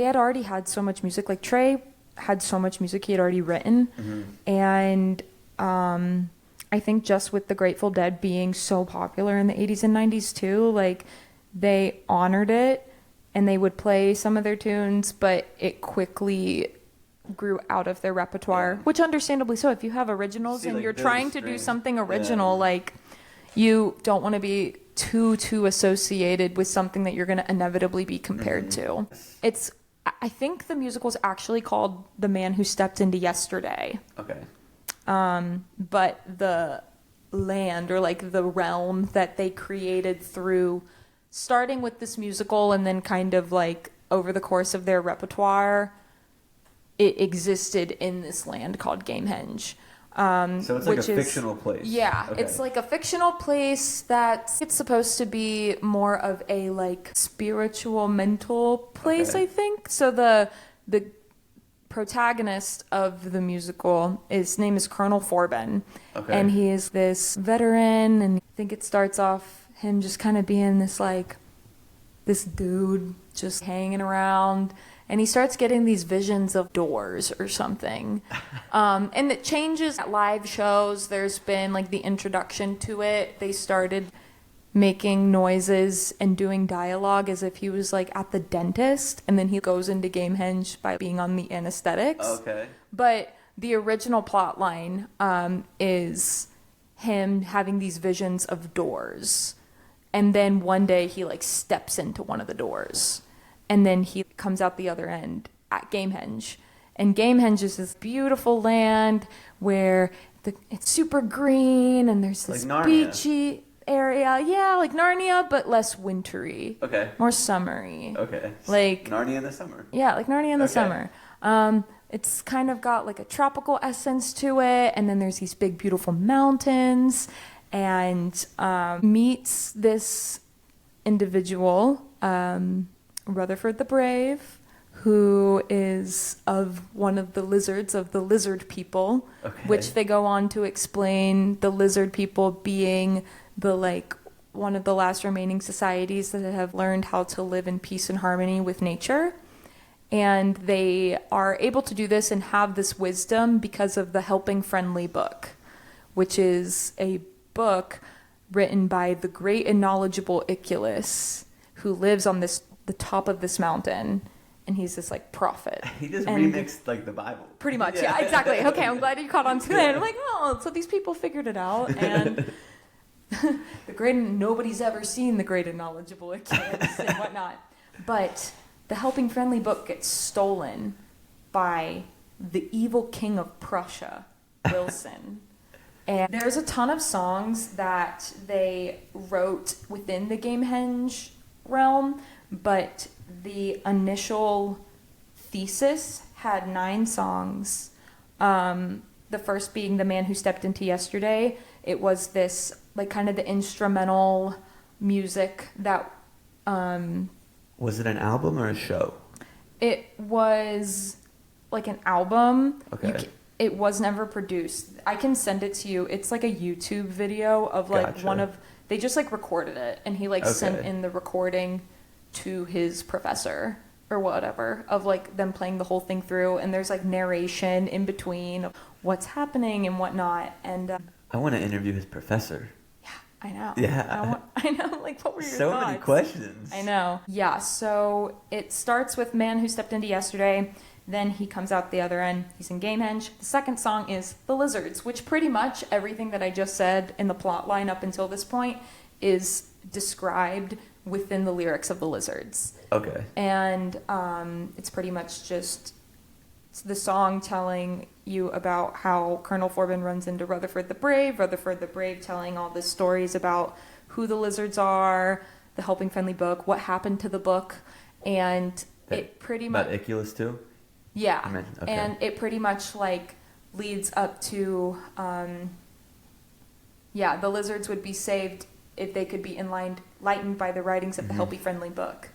had already had so much music. Like Trey had so much music he had already written. And I think just with the Grateful Dead being so popular in the 80s and 90s too, like they honored it and they would play some of their tunes, but it quickly grew out of their repertoire, which understandably so. If you have originals and like you're Billy trying to do Strings. something original, like you don't want to be too associated with something that you're going to inevitably be compared to. I think the musical is actually called The Man Who Stepped Into Yesterday. Okay. But the land or like the realm that they created through starting with this musical and then kind of like over the course of their repertoire, it existed in this land called Gamehendge. So it's like a fictional place. Yeah, Okay. it's like a fictional place that it's supposed to be more of a like spiritual mental place, Okay. I think. So the protagonist of the musical, his name is Colonel Forbin. Okay. And he is this veteran, and I think it starts off him just kind of being this dude just hanging around, and he starts getting these visions of doors or something. And it changes at live shows. There's been like the introduction to it. They started making noises and doing dialogue as if he was like at the dentist, and then he goes into Gamehendge by being on the anesthetics. Okay. But the original plot line is him having these visions of doors. And then one day he like steps into one of the doors. And then he comes out the other end at Gamehendge. And Gamehendge is this beautiful land where it's super green and there's this Like Narnia. beachy area. Yeah, like Narnia, but less wintry. Okay. More summery. Okay. Like Narnia in the summer. Yeah, like Narnia in the Okay. summer. It's kind of got like a tropical essence to it, and then there's these big, beautiful mountains, and meets this individual, Rutherford the Brave, who is of one of the lizards of the lizard people, which they go on to explain the lizard people being the like one of the last remaining societies that have learned how to live in peace and harmony with nature. And they are able to do this and have this wisdom because of the Helping Friendly book, which is a book written by the great and knowledgeable Iculus, who lives on the top of this mountain. And he's this like prophet. He just remixed like the Bible. Pretty much, yeah, exactly. Okay, I'm glad you caught on to it. I'm like, oh, so these people figured it out. And nobody's ever seen the great and knowledgeable Iculus and whatnot. But the Helping Friendly book gets stolen by the evil king of Prussia, Wilson. And there's a ton of songs that they wrote within the Gamehendge realm, but the initial thesis had 9 songs. The first being The Man Who Stepped Into Yesterday. It was this, like, kind of the instrumental music that... Was it an album or a show? It was, like, an album. Okay. It was never produced. I can send it to you. It's, like, a YouTube video of, like, Gotcha. They just, like, recorded it. And he, like, sent in the recording to his professor or whatever of like them playing the whole thing through, and there's like narration in between of what's happening and whatnot. And I want to interview his professor. Yeah, I know. Yeah, I know. Like, what were your so thoughts? many questions. I know. Yeah. So it starts with Man Who Stepped Into Yesterday. Then he comes out the other end. He's in Gamehendge. The second song is The Lizards, which pretty much everything that I just said in the plot line up until this point is described within the lyrics of The Lizards. Okay. And it's pretty much just the song telling you about how Colonel Forbin runs into Rutherford the Brave telling all the stories about who the lizards are, the Helping Friendly book, what happened to the book, and it pretty much... About Iculus too? Yeah. Okay. And it pretty much like leads up to, the lizards would be saved if they could be enlightened by the writings of the Helping Friendly book.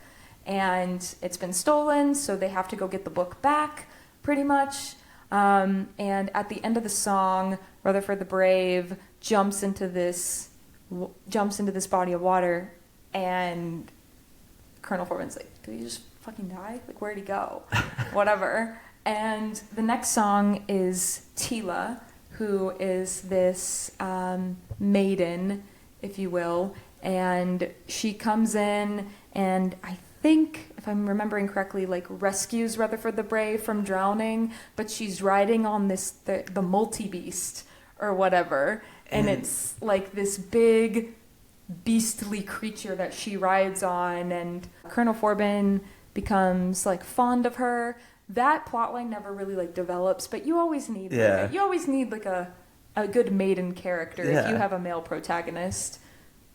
And it's been stolen, so they have to go get the book back, pretty much. And at the end of the song, Rutherford the Brave jumps into this body of water, and Colonel Forbin's like, did he just fucking die? Like, where'd he go? Whatever. And the next song is Tila, who is this maiden, if you will, and she comes in and I think, if I'm remembering correctly, like rescues Rutherford the Brave from drowning, but she's riding on the multi-beast or whatever, and it's like this big beastly creature that she rides on, and Colonel Forbin becomes like fond of her. That plotline never really like develops, but you always need like a good maiden character if you have a male protagonist.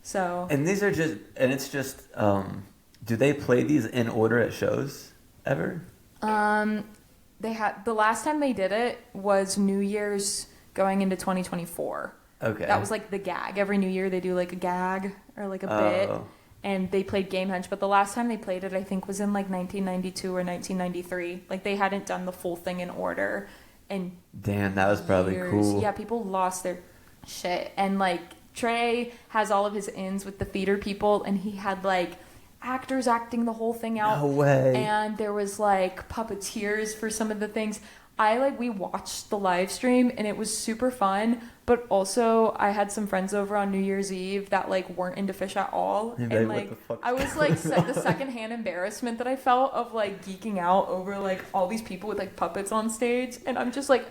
So And these are just, and it's just, do they play these in order at shows ever? they had, the last time they did it was New Year's going into 2024. Okay. That was like the gag. Every New Year they do like a gag or like a bit. And they played Gamehendge, but the last time they played it, I think, was in like 1992 or 1993. Like they hadn't done the full thing in order. And damn, that was probably cool. Yeah, people lost their shit. And like Trey has all of his ins with the theater people, and he had like actors acting the whole thing out. No way. And there was like puppeteers for some of the things. We watched the live stream and it was super fun, but also I had some friends over on New Year's Eve that like weren't into Phish at all. And like I was like the secondhand embarrassment that I felt of like geeking out over like all these people with like puppets on stage, and I'm just like,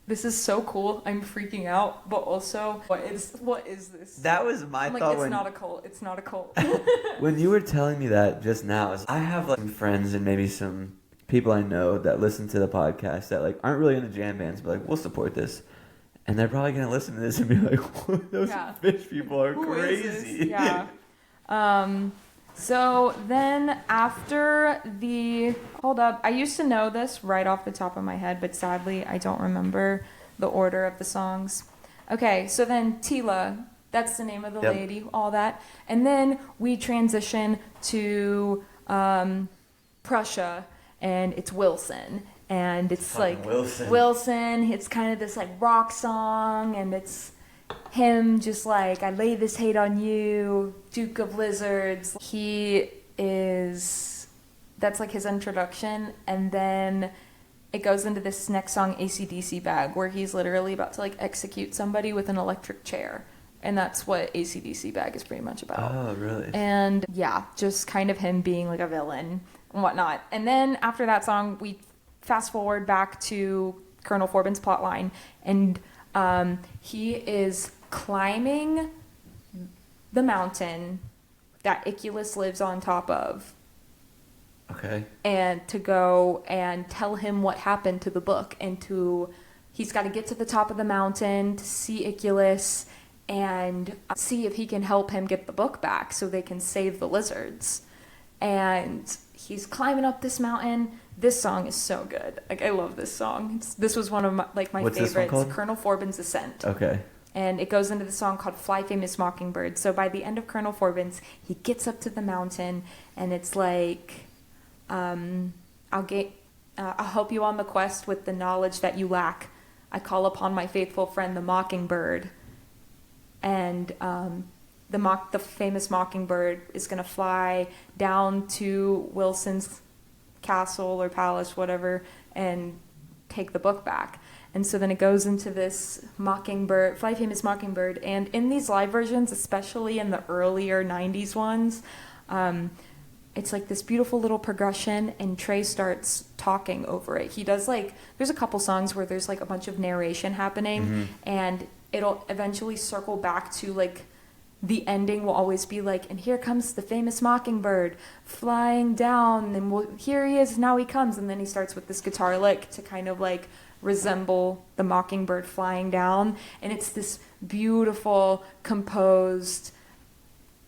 this is so cool. I'm freaking out, but also what is this? That was my I'm like, thought. It's not a cult. It's not a cult. When you were telling me that just now, I have like some friends and maybe some people I know that listen to the podcast that like aren't really into jam bands, but like we'll support this, and they're probably gonna listen to this and be like, those Phish people are crazy. Yeah. So then after hold up, I used to know this right off the top of my head, but sadly I don't remember the order of the songs. Okay, so then Tila, that's the name of the lady, all that, and then we transition to Prussia. and it's Wilson. And it's Fucking like Wilson. It's kind of this like rock song, and it's him just like, I lay this hate on you, Duke of Lizards. That's like his introduction, and then it goes into this next song, AC/DC Bag, where he's literally about to like execute somebody with an electric chair. And that's what AC/DC Bag is pretty much about. Oh, really? And yeah, just kind of him being like a villain and whatnot. And then after that song, we fast forward back to Colonel Forbin's plotline, and he is climbing the mountain that Iculus lives on top of. Okay. And to go and tell him what happened to the book, and he's got to get to the top of the mountain to see Iculus and see if he can help him get the book back so they can save the lizards. And he's climbing up this mountain. This song is so good. Like, I love this song. This was one of my What's favorites. this one called? Colonel Forbin's Ascent. Okay. And it goes into the song called Fly Famous Mockingbird. So by the end of Colonel Forbin's, he gets up to the mountain, and it's like, I'll help you on the quest with the knowledge that you lack. I call upon my faithful friend, the mockingbird. And the famous mockingbird is going to fly down to Wilson's castle or palace, whatever, and take the book back. And so then it goes into this mockingbird, Fly Famous Mockingbird. And in these live versions, especially in the earlier 90s ones, it's like this beautiful little progression, and Trey starts talking over it. He does like, there's a couple songs where there's like a bunch of narration happening, and it'll eventually circle back to like, the ending will always be like, and here comes the famous mockingbird flying down, and here he is, now he comes. And then he starts with this guitar lick to kind of like resemble the mockingbird flying down. And it's this beautiful, composed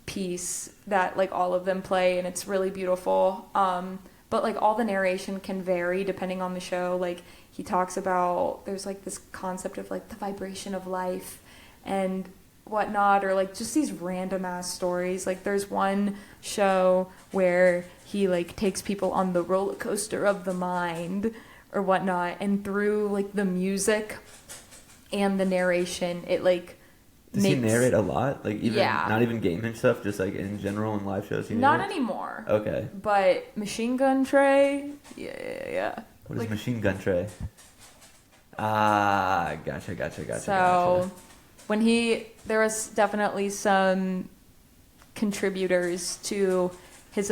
piece that like all of them play, and it's really beautiful. But like all the narration can vary depending on the show. Like he talks about, there's like this concept of like the vibration of life and whatnot, or like just these random ass stories. Like there's one show where he like takes people on the roller coaster of the mind or whatnot, and through like the music and the narration, it like Does he narrate a lot? Like even Yeah. not even Gamehendge stuff, just like in general in live shows? He not narrates? anymore. Okay. But Machine Gun Trey, yeah. What is Like, Machine Gun Tray? Ah, gotcha. So when there was definitely some contributors to his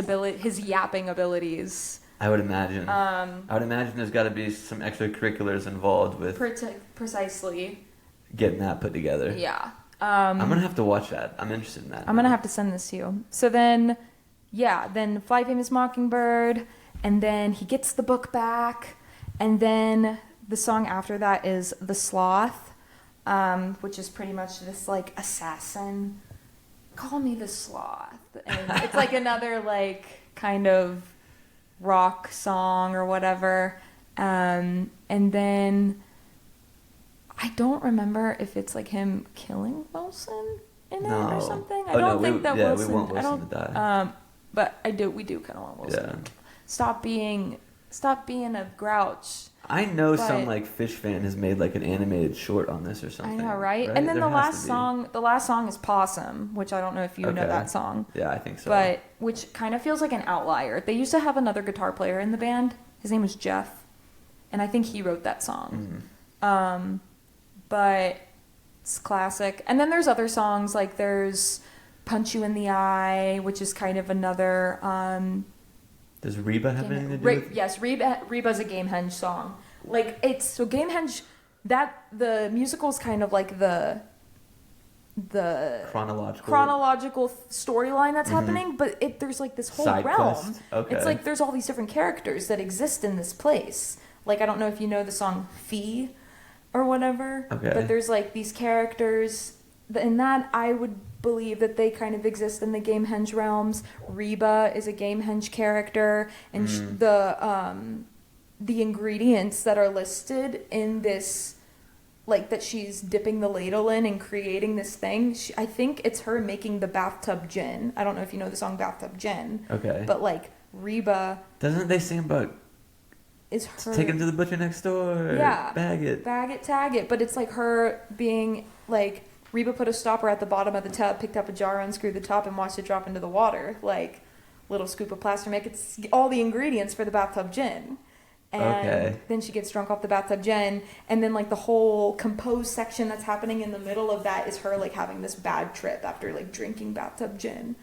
yapping abilities. I would imagine. There's got to be some extracurriculars involved with Precisely. getting that put together. Yeah. I'm gonna have to watch that. I'm interested in that. I'm gonna have to send this to you. So then Fly Famous Mockingbird, and then he gets the book back, and then the song after that is The Sloth, which is pretty much this like assassin. Call me the Sloth. And it's like another like kind of rock song or whatever. And then I don't remember if it's like him killing Wilson in it or something. I don't think that Wilson. We want Wilson to die. But we do kind of want Wilson. Yeah. Stop being a grouch. I know some like Phish fan has made like an animated short on this or something. I know, right? And then the last song is Possum, which I don't know if you know that song. Yeah, I think so. But which kind of feels like an outlier. They used to have another guitar player in the band. His name was Jeff, and I think he wrote that song. But it's classic. And then there's other songs, like there's Punch You in the Eye, which is kind of another does Reba have anything to do with it? Yes, Reba's a Gamehendge song. Like it's so Gamehendge, that the musical's kind of like the chronological storyline that's happening, but there's like this whole Side realm. quest? Okay. It's like there's all these different characters that exist in this place. Like I don't know if you know the song Phaux or whatever, but there's like these characters, and that I would believe that they kind of exist in the Gamehendge realms. Reba is a Gamehendge character, and the ingredients that are listed in this, like that she's dipping the ladle in and creating this thing, I think it's her making the bathtub gin. I don't know if you know the song Bathtub Gin. Okay. But like Reba... Doesn't they sing about is her. Take him to the butcher next door. Yeah. Bag it. Bag it, tag it. But it's like her being like, Reba put a stopper at the bottom of the tub, picked up a jar, unscrewed the top, and watched it drop into the water. Like, little scoop of plaster make it's all the ingredients for the bathtub gin. And then she gets drunk off the bathtub gin, and then like the whole compose section that's happening in the middle of that is her like having this bad trip after like drinking bathtub gin.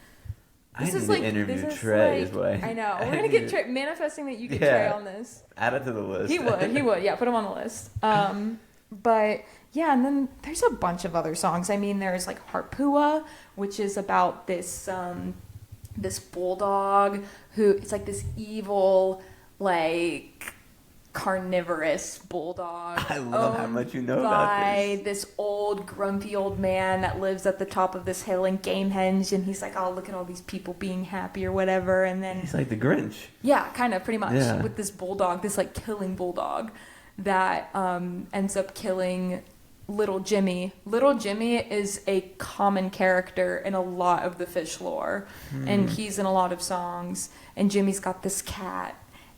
I need to interview Trey as well. I know. We're gonna get Trey, manifesting that you get Trey on this. Add it to the list. He would. Yeah, put him on the list. But yeah, and then there's a bunch of other songs. I mean, there's like Harpua, which is about this this bulldog who it's like this evil like carnivorous bulldog. I love how much you know about this old grumpy old man that lives at the top of this hill in Gamehendge, and he's like, oh, look at all these people being happy or whatever. And then he's like the Grinch. Yeah, kind of, pretty much, with this bulldog, this like killing bulldog that ends up killing Little Jimmy. Little Jimmy is a common character in a lot of the Phish lore, and he's in a lot of songs. And Jimmy's got this cat,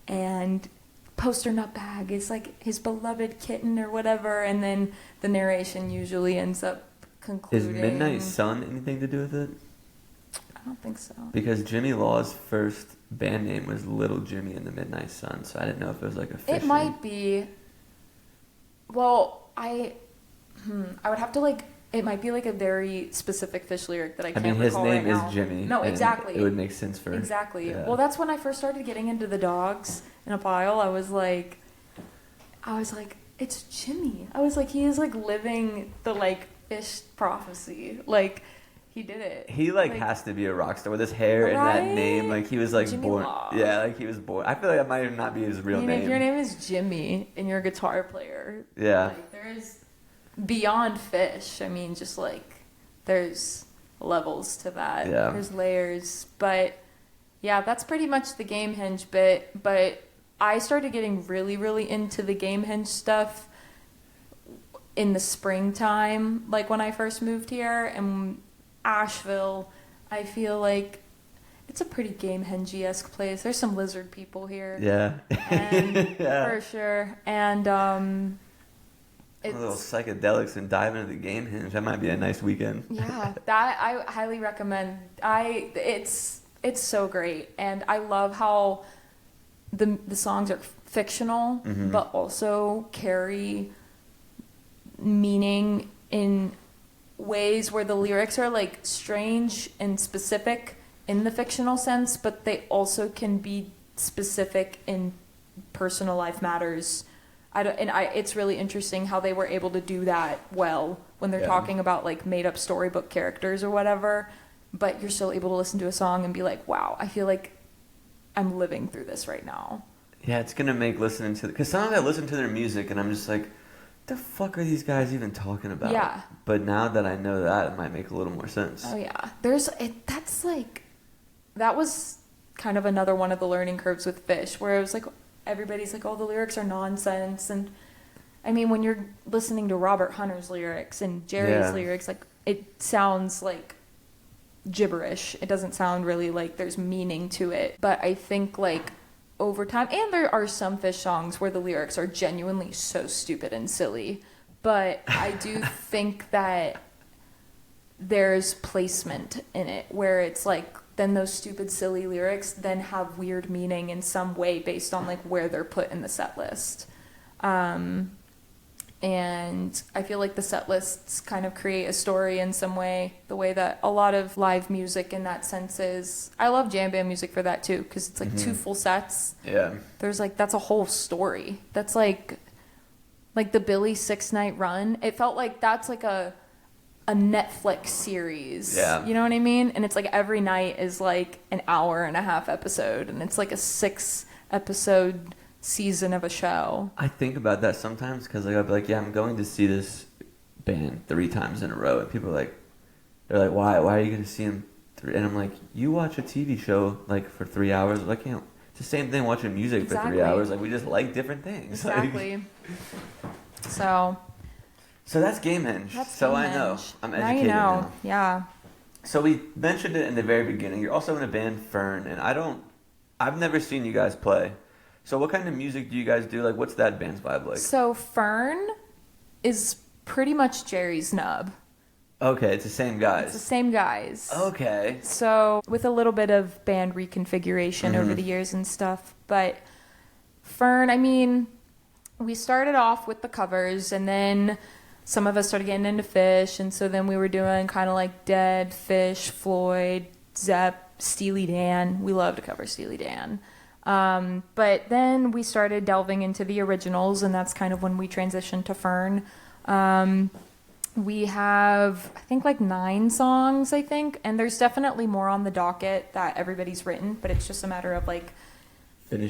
and Poster Nutbag is like his beloved kitten or whatever, and then the narration usually ends up concluding. Is Midnight Sun anything to do with it? I don't think so. Because Jimmy Law's first band name was Little Jimmy and the Midnight Sun, so I didn't know if it was like a Phish It might be. Well, I would have to like. It might be like a very specific Phish lyric that I can't recall right now. His name is Jimmy. No, exactly. It would make sense for... Exactly. Yeah. Well, that's when I first started getting into the dogs in a pile. I was like, it's Jimmy. I was like, he is like living the like Phish prophecy. Like, he did it. He like has to be a rock star with his hair and that name. Like he was like Jimmy born. Law. Yeah, like he was born. I feel like that might even not be his real name. If your name is Jimmy and you're a guitar player, yeah, like, there is beyond Phish. I mean, just like there's levels to that. Yeah. There's layers. But yeah, that's pretty much the Gamehendge bit. But I started getting really, really into the Gamehendge stuff in the springtime, like when I first moved here. And Asheville, I feel like it's a pretty Gamehendge-esque place. There's some lizard people here. Yeah. And for sure. And it's a little psychedelics and dive into the Gamehendge. That might be a nice weekend. Yeah, that I highly recommend. It's so great, and I love how the songs are fictional, but also carry meaning in ways where the lyrics are like strange and specific in the fictional sense, but they also can be specific in personal life matters. It's really interesting how they were able to do that well when they're talking about like made up storybook characters or whatever, but you're still able to listen to a song and be like, wow, I feel like I'm living through this right now. Yeah, it's gonna make listening to, because sometimes I listen to their music and I'm just like, the fuck are these guys even talking about? Yeah. But now that I know that, it might make a little more sense. Oh yeah, that was kind of another one of the learning curves with Phish, where it was like, everybody's like, oh, the lyrics are nonsense. And I mean, when you're listening to Robert Hunter's lyrics and Jerry's lyrics, like, it sounds like gibberish. It doesn't sound really like there's meaning to it. But I think like over time, and there are some Phish songs where the lyrics are genuinely so stupid and silly, but I do think that there's placement in it where it's like, then those stupid, silly lyrics then have weird meaning in some way based on like where they're put in the set list. And I feel like the set lists kind of create a story in some way, the way that a lot of live music in that sense is. I love jam band music for that too, because it's like 2 full sets. Yeah. There's like, that's a whole story. That's like the Billy 6-night run. It felt like that's like a Netflix series. Yeah. You know what I mean? And it's like every night is like an hour and a half episode, and it's like a 6-episode season of a show. I think about that sometimes because like, I'll be like, yeah, I'm going to see this band 3 times in a row, and people are like, they're like, why are you going to see them 3? And I'm like, you watch a TV show like for 3 hours. Like, you know, it's the same thing watching music for 3 hours. Like, we just like different things. Exactly. Like, So that's Gamehendge. So Gamehendge. I know. I'm educated now. Yeah. So we mentioned it in the very beginning. You're also in a band, Fern, and I've never seen you guys play. So what kind of music do you guys do? Like, what's that band's vibe like? So Fern is pretty much Jerry's nub. Okay, it's the same guys. It's the same guys. Okay. So with a little bit of band reconfiguration over the years and stuff. But Fern, I mean, we started off with the covers, and then some of us started getting into Phish, and so then we were doing kind of like Dead, Phish, Floyd, Zepp, Steely Dan. We love to cover Steely Dan. But then we started delving into the originals, and that's kind of when we transitioned to Fern. We have, I think, like 9 songs, and there's definitely more on the docket that everybody's written, but it's just a matter of like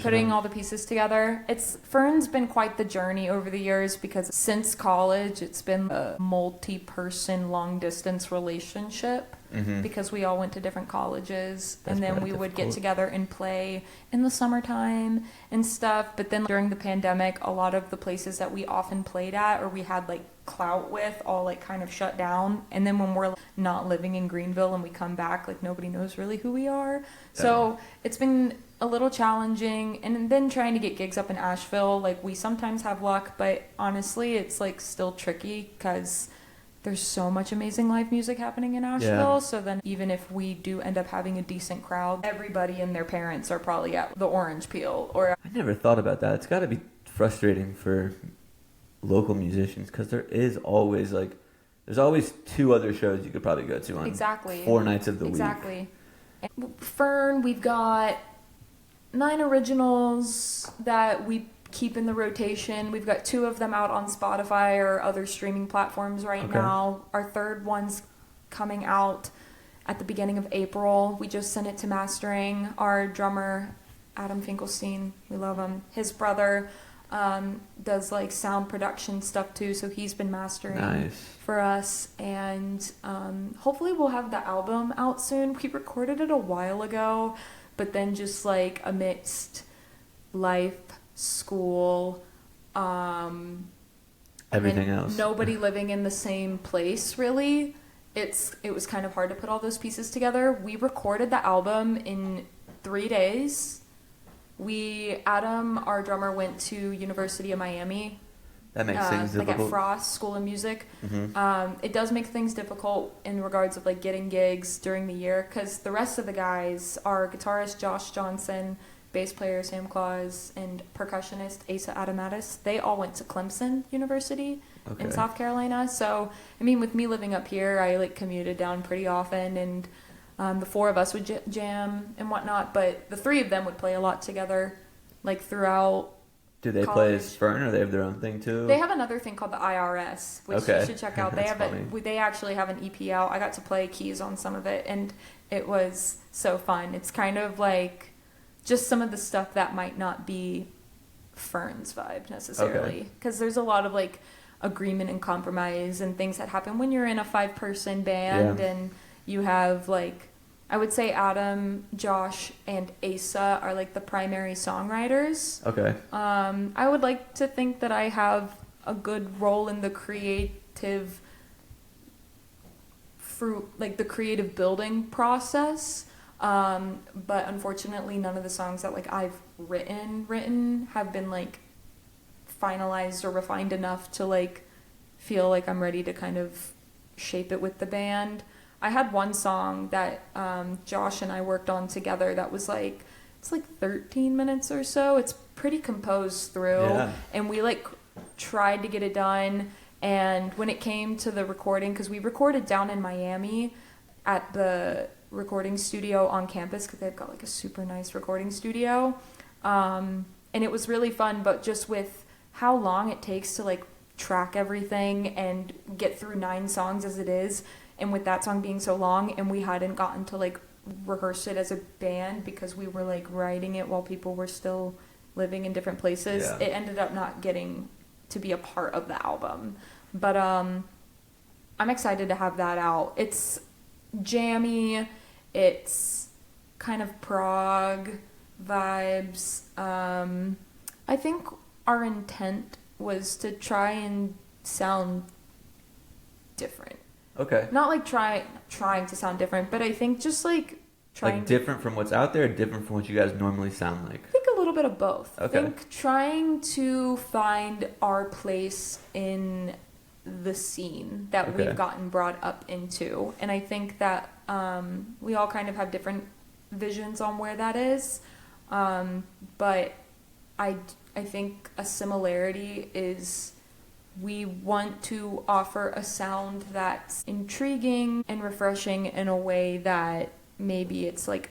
putting all the pieces together. Fern's been quite the journey over the years, because since college it's been a multi-person long-distance relationship, because we all went to different colleges. That's and then we would get together and play in the summertime and stuff. But then during the pandemic, a lot of the places that we often played at or we had like clout with all like kind of shut down. And then when we're not living in Greenville and we come back, like nobody knows really who we are. So it's been a little challenging. And then trying to get gigs up in Asheville, like we sometimes have luck, but honestly it's like still tricky because there's so much amazing live music happening in Asheville. So then even if we do end up having a decent crowd, everybody and their parents are probably at the Orange Peel. Or I never thought about that. It's got to be frustrating for local musicians, because there's always 2 other shows you could probably go to on 4 nights of the week. Exactly. Fern, we've got 9 originals that we keep in the rotation. We've got 2 of them out on Spotify or other streaming platforms right now. Our 3rd one's coming out at the beginning of April. We just sent it to mastering. Our drummer, Adam Finkelstein, we love him. His brother does like sound production stuff too, so he's been mastering for us. And hopefully we'll have the album out soon. We recorded it a while ago, but then just like amidst life, school, everything else, nobody living in the same place really, it was kind of hard to put all those pieces together. We recorded the album in 3 days. Adam, our drummer, went to University of Miami. That makes things like difficult. at Frost School of Music. It does make things difficult in regards of like getting gigs during the year, because the rest of the guys, our guitarist Josh Johnson, bass player Sam Claus, and percussionist Asa Adamatis, they all went to Clemson University in South Carolina. So, I mean, with me living up here, I like commuted down pretty often, and the 4 of us would jam and whatnot, but the 3 of them would play a lot together, like throughout. Do they play as Fern, or they have their own thing too? They have another thing called the IRS, which you should check out. They actually have an EP out. I got to play keys on some of it, and it was so fun. It's kind of like just some of the stuff that might not be Fern's vibe necessarily, because there's a lot of like agreement and compromise and things that happen when you're in a 5-person band, and you have like, I would say Adam, Josh, and Asa are like the primary songwriters. I would like to think that I have a good role in the creative the creative building process. But unfortunately none of the songs that like I've written have been like finalized or refined enough to like feel like I'm ready to kind of shape it with the band. I had one song that Josh and I worked on together that was like, it's like 13 minutes or so. It's pretty composed through, and we like tried to get it done. And when it came to the recording, because we recorded down in Miami at the recording studio on campus, because they've got like a super nice recording studio, and it was really fun, but just with how long it takes to like track everything and get through 9 songs as it is, and with that song being so long, and we hadn't gotten to like rehearse it as a band because we were like writing it while people were still living in different places, it ended up not getting to be a part of the album. But I'm excited to have that out. It's jammy, it's kind of prog vibes. I think our intent was to try and sound different. Not like trying to sound different, but I think just like trying different from what's out there, different from what you guys normally sound like. I think a little bit of both. Okay. I think trying to find our place in the scene that Okay. we've gotten brought up into. And I think that we all kind of have different visions on where that is. But I think a similarity is we want to offer a sound that's intriguing and refreshing in a way that maybe it's like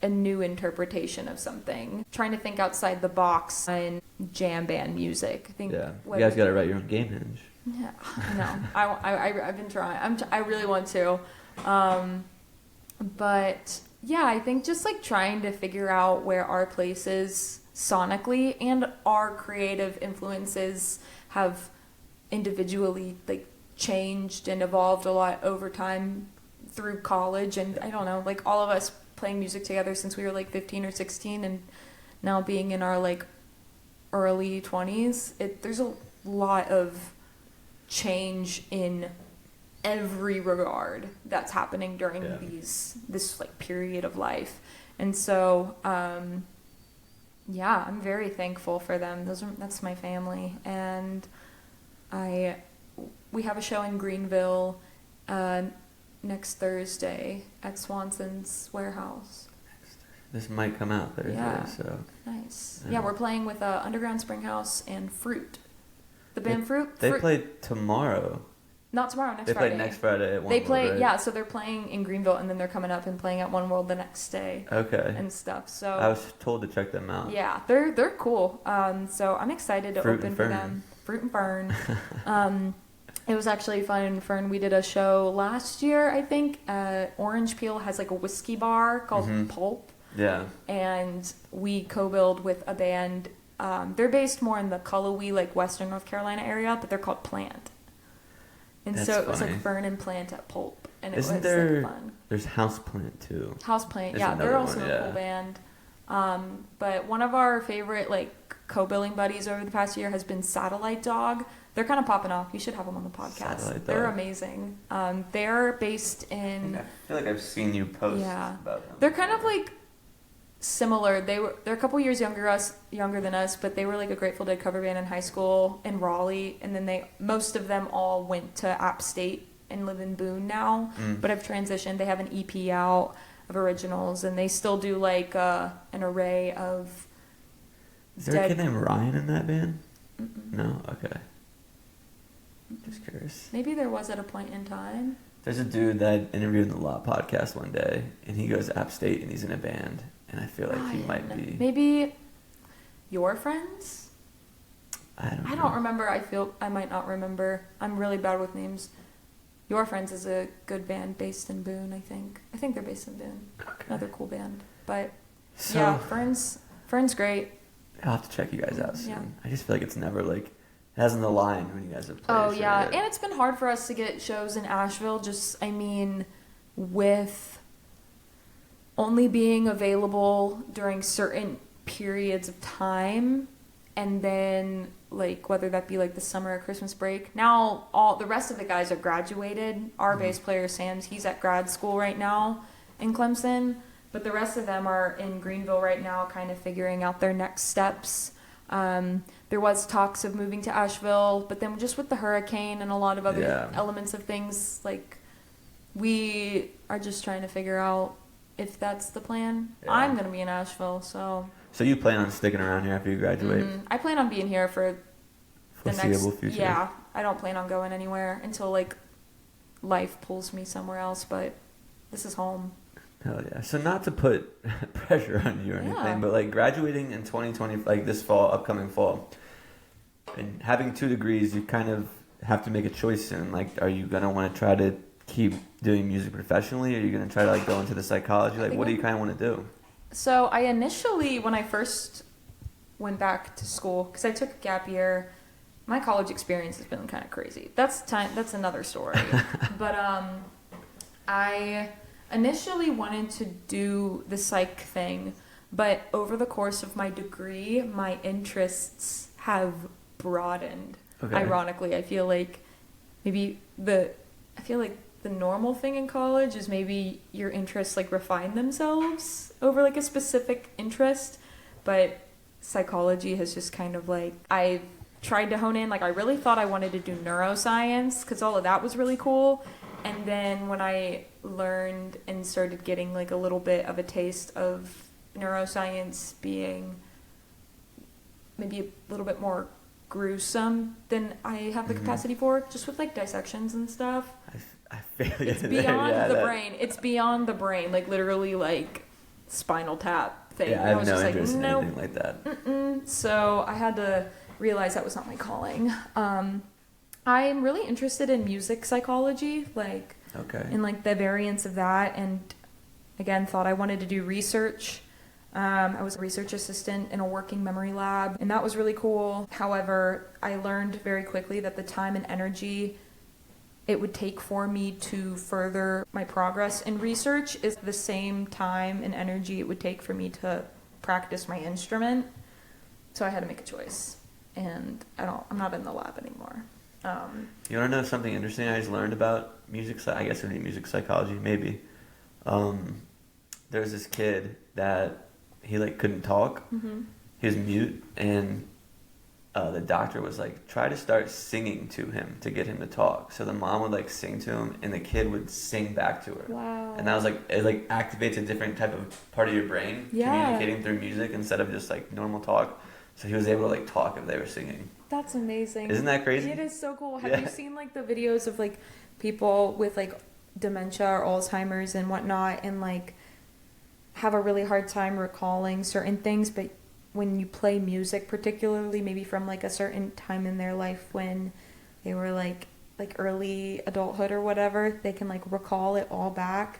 a new interpretation of something. Trying to think outside the box in jam band music. I think Yeah. You guys got to write your own Gamehendge. Yeah, I know. I've been trying. I really want to. But yeah, I think just like trying to figure out where our place is sonically and our creative influences have individually like changed and evolved a lot over time through college. And I don't know, like all of us playing music together since we were like 15 or 16 and now being in our like early 20s, there's a lot of change in every regard that's happening during this like period of life. And so yeah, I'm very thankful for them. That's my family. And we have a show in Greenville next Thursday at Swanson's Warehouse. This might come out Thursday, Yeah. so. Nice. Yeah, we're playing with Underground Springhouse and Fruit. The band Fruit. They Fruit. play tomorrow. Not tomorrow, next They Friday. play next Friday at One They World, play, right? yeah, so they're playing in Greenville and then they're coming up and playing at One World the next day Okay. and stuff. So I was told to check them out. yeah, they're cool. So I'm excited to Fruit open and for Fern. them. Fruit and Fern. It was actually fun in Fern. We did a show last year, I think. Orange Peel has like a whiskey bar called Pulp. Yeah. And we co-billed with a band. They're based more in the Cullowhee, like Western North Carolina area, but they're called Plant. And That's so it was funny. like Fern and Plant at Pulp, and it Isn't was there? like fun. There's Houseplant too. Houseplant, There's yeah, they're another also one, a cool band. But one of our favorite like co-billing buddies over the past year has been Satellite Dog. They're kind of popping off. You should have them on the podcast. Satellite They're Dog. amazing. They're based in. I feel like I've seen you post Yeah. about them. They're kind of like similar. They're a couple years younger than us, but they were like a Grateful Dead cover band in high school in Raleigh, and then most of them all went to App State and live in Boone now, but have transitioned. They have an EP out of originals, and they still do like an array of. Is there a kid Dead- named Ryan in that band? No? Okay. Just curious. Maybe there was at a point in time. There's a dude that I interviewed in the Law podcast one day, and he goes to App State, and he's in a band, and I feel like he might be. Maybe your friends? I don't know. I don't remember. I might not remember. I'm really bad with names. Your Friends is a good band based in Boone, I think. I think they're based in Boone. Okay. Another cool band. But So, yeah, Fern's great. I'll have to check you guys out soon. Yeah. I just feel like it's never like, it hasn't aligned when you guys have played. Oh a show yeah, yet. and it's been hard for us to get shows in Asheville. With only being available during certain periods of time, and then like whether that be like the summer or Christmas break. Now all the rest of the guys are graduated. Our bass player Sam's, he's at grad school right now in Clemson, but the rest of them are in Greenville right now, kind of figuring out their next steps. There was talks of moving to Asheville, but then just with the hurricane and a lot of other elements of things, like we are just trying to figure out if that's the plan. Yeah. I'm gonna be in Asheville, so So you plan on sticking around here after you graduate? I plan on being here for the Foreseeable next. future? Yeah, I don't plan on going anywhere until like life pulls me somewhere else. But this is home. Hell yeah. So not to put pressure on you or anything, Yeah. but like graduating in 2020, like this fall, upcoming fall, and having 2 degrees, you kind of have to make a choice in. Like, are you going to want to try to keep doing music professionally? Or are you going to try to like go into the psychology? Like, what do you kind of want to do? So I initially, when I first went back to school, because I took a gap year, my college experience has been kind of crazy. That's another story. But I initially wanted to do the psych thing, but over the course of my degree, my interests have broadened. Okay. Ironically, I feel like the normal thing in college is maybe your interests like refine themselves over like a specific interest, but psychology has just kind of like, I tried to hone in, like I really thought I wanted to do neuroscience because all of that was really cool. And then when I learned and started getting like a little bit of a taste of neuroscience being maybe a little bit more gruesome than I have the capacity for, just with like dissections and stuff. I feel you It's there. beyond the brain. It's beyond the brain, like literally like Spinal Tap thing. Yeah, I And have was no just interest in nope. anything like that. So I had to realize that was not my calling. I'm really interested in music psychology, like Okay. in like the variants of that, and again thought I wanted to do research. I was a research assistant in a working memory lab, and that was really cool. However, I learned very quickly that the time and energy it would take for me to further my progress in research is the same time and energy it would take for me to practice my instrument. So I had to make a choice, and I'm not in the lab anymore. You want to know something interesting I just learned about music? I guess it would be music psychology, maybe. There's this kid that he like couldn't talk. Mm-hmm. He was mute, and the doctor was like, try to start singing to him to get him to talk. So the mom would like sing to him, and the kid would sing back to her. Wow. And that was like, it like activates a different type of part of your brain, communicating through music instead of just like normal talk. So he was able to like talk if they were singing. That's amazing. Isn't that crazy? It is so cool. Have Yeah. you seen like the videos of like people with like dementia or Alzheimer's and whatnot, and like have a really hard time recalling certain things, but when you play music, particularly maybe from like a certain time in their life when they were like early adulthood or whatever, they can like recall it all back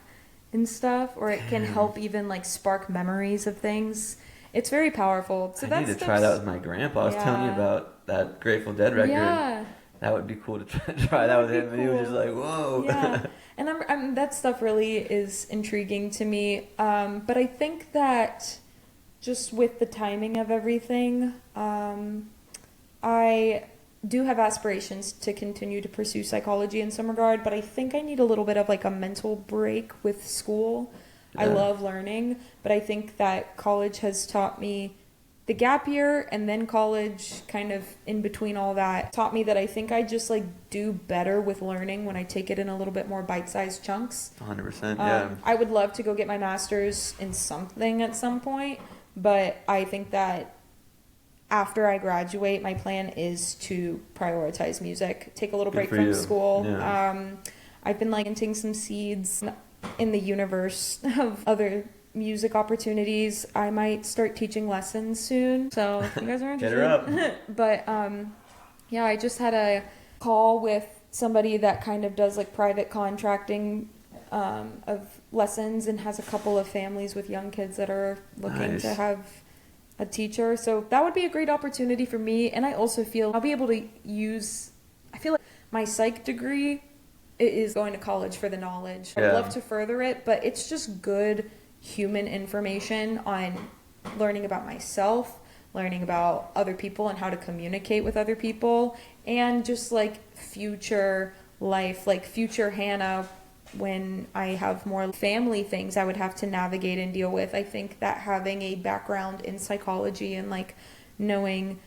and stuff, or it can help even like spark memories of things. It's very powerful. So I need to try that with my grandpa. I was telling you about that Grateful Dead record. Yeah. That would be cool to try that with him. And he was just like, whoa. Yeah. And I'm that stuff really is intriguing to me. But I think that just with the timing of everything, I do have aspirations to continue to pursue psychology in some regard, but I think I need a little bit of like a mental break with school. I love learning, but I think that college has taught me, the gap year and then college kind of in between all that taught me that I think I just like do better with learning when I take it in a little bit more bite-sized chunks. 100%, yeah. I would love to go get my master's in something at some point, but I think that after I graduate, my plan is to prioritize music, take a little break from school. Yeah. I've been like planting some seeds in the universe of other music opportunities. I might start teaching lessons soon, so if you guys are interested. Get her up. But yeah, I just had a call with somebody that kind of does like private contracting of lessons and has a couple of families with young kids that are looking to have a teacher. So that would be a great opportunity for me, and I also feel I'll be able to use, I feel like my psych degree is going to college for the knowledge. I'd love to further it, but it's just good human information on learning about myself, learning about other people and how to communicate with other people, and just like future life, like future Hannah, when I have more family things I would have to navigate and deal with. I think that having a background in psychology and like knowing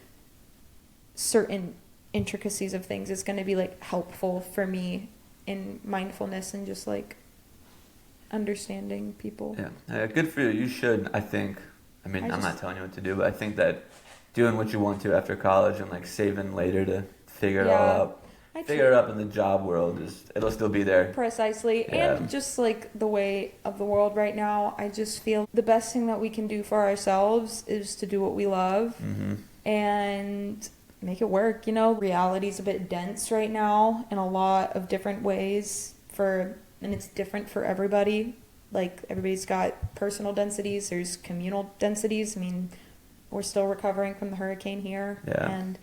certain intricacies of things is going to be like helpful for me in mindfulness and just like understanding people. Yeah, good for you. You should, I think. I mean, I'm not telling you what to do, but I think that doing what you want to after college and like saving later to figure it all out, figure it out in the job world, it'll still be there. Precisely. Yeah. And just like the way of the world right now, I just feel the best thing that we can do for ourselves is to do what we love and make it work. You know, reality's a bit dense right now in a lot of different ways and it's different for everybody. Like everybody's got personal densities, there's communal densities. I mean, we're still recovering from the hurricane here and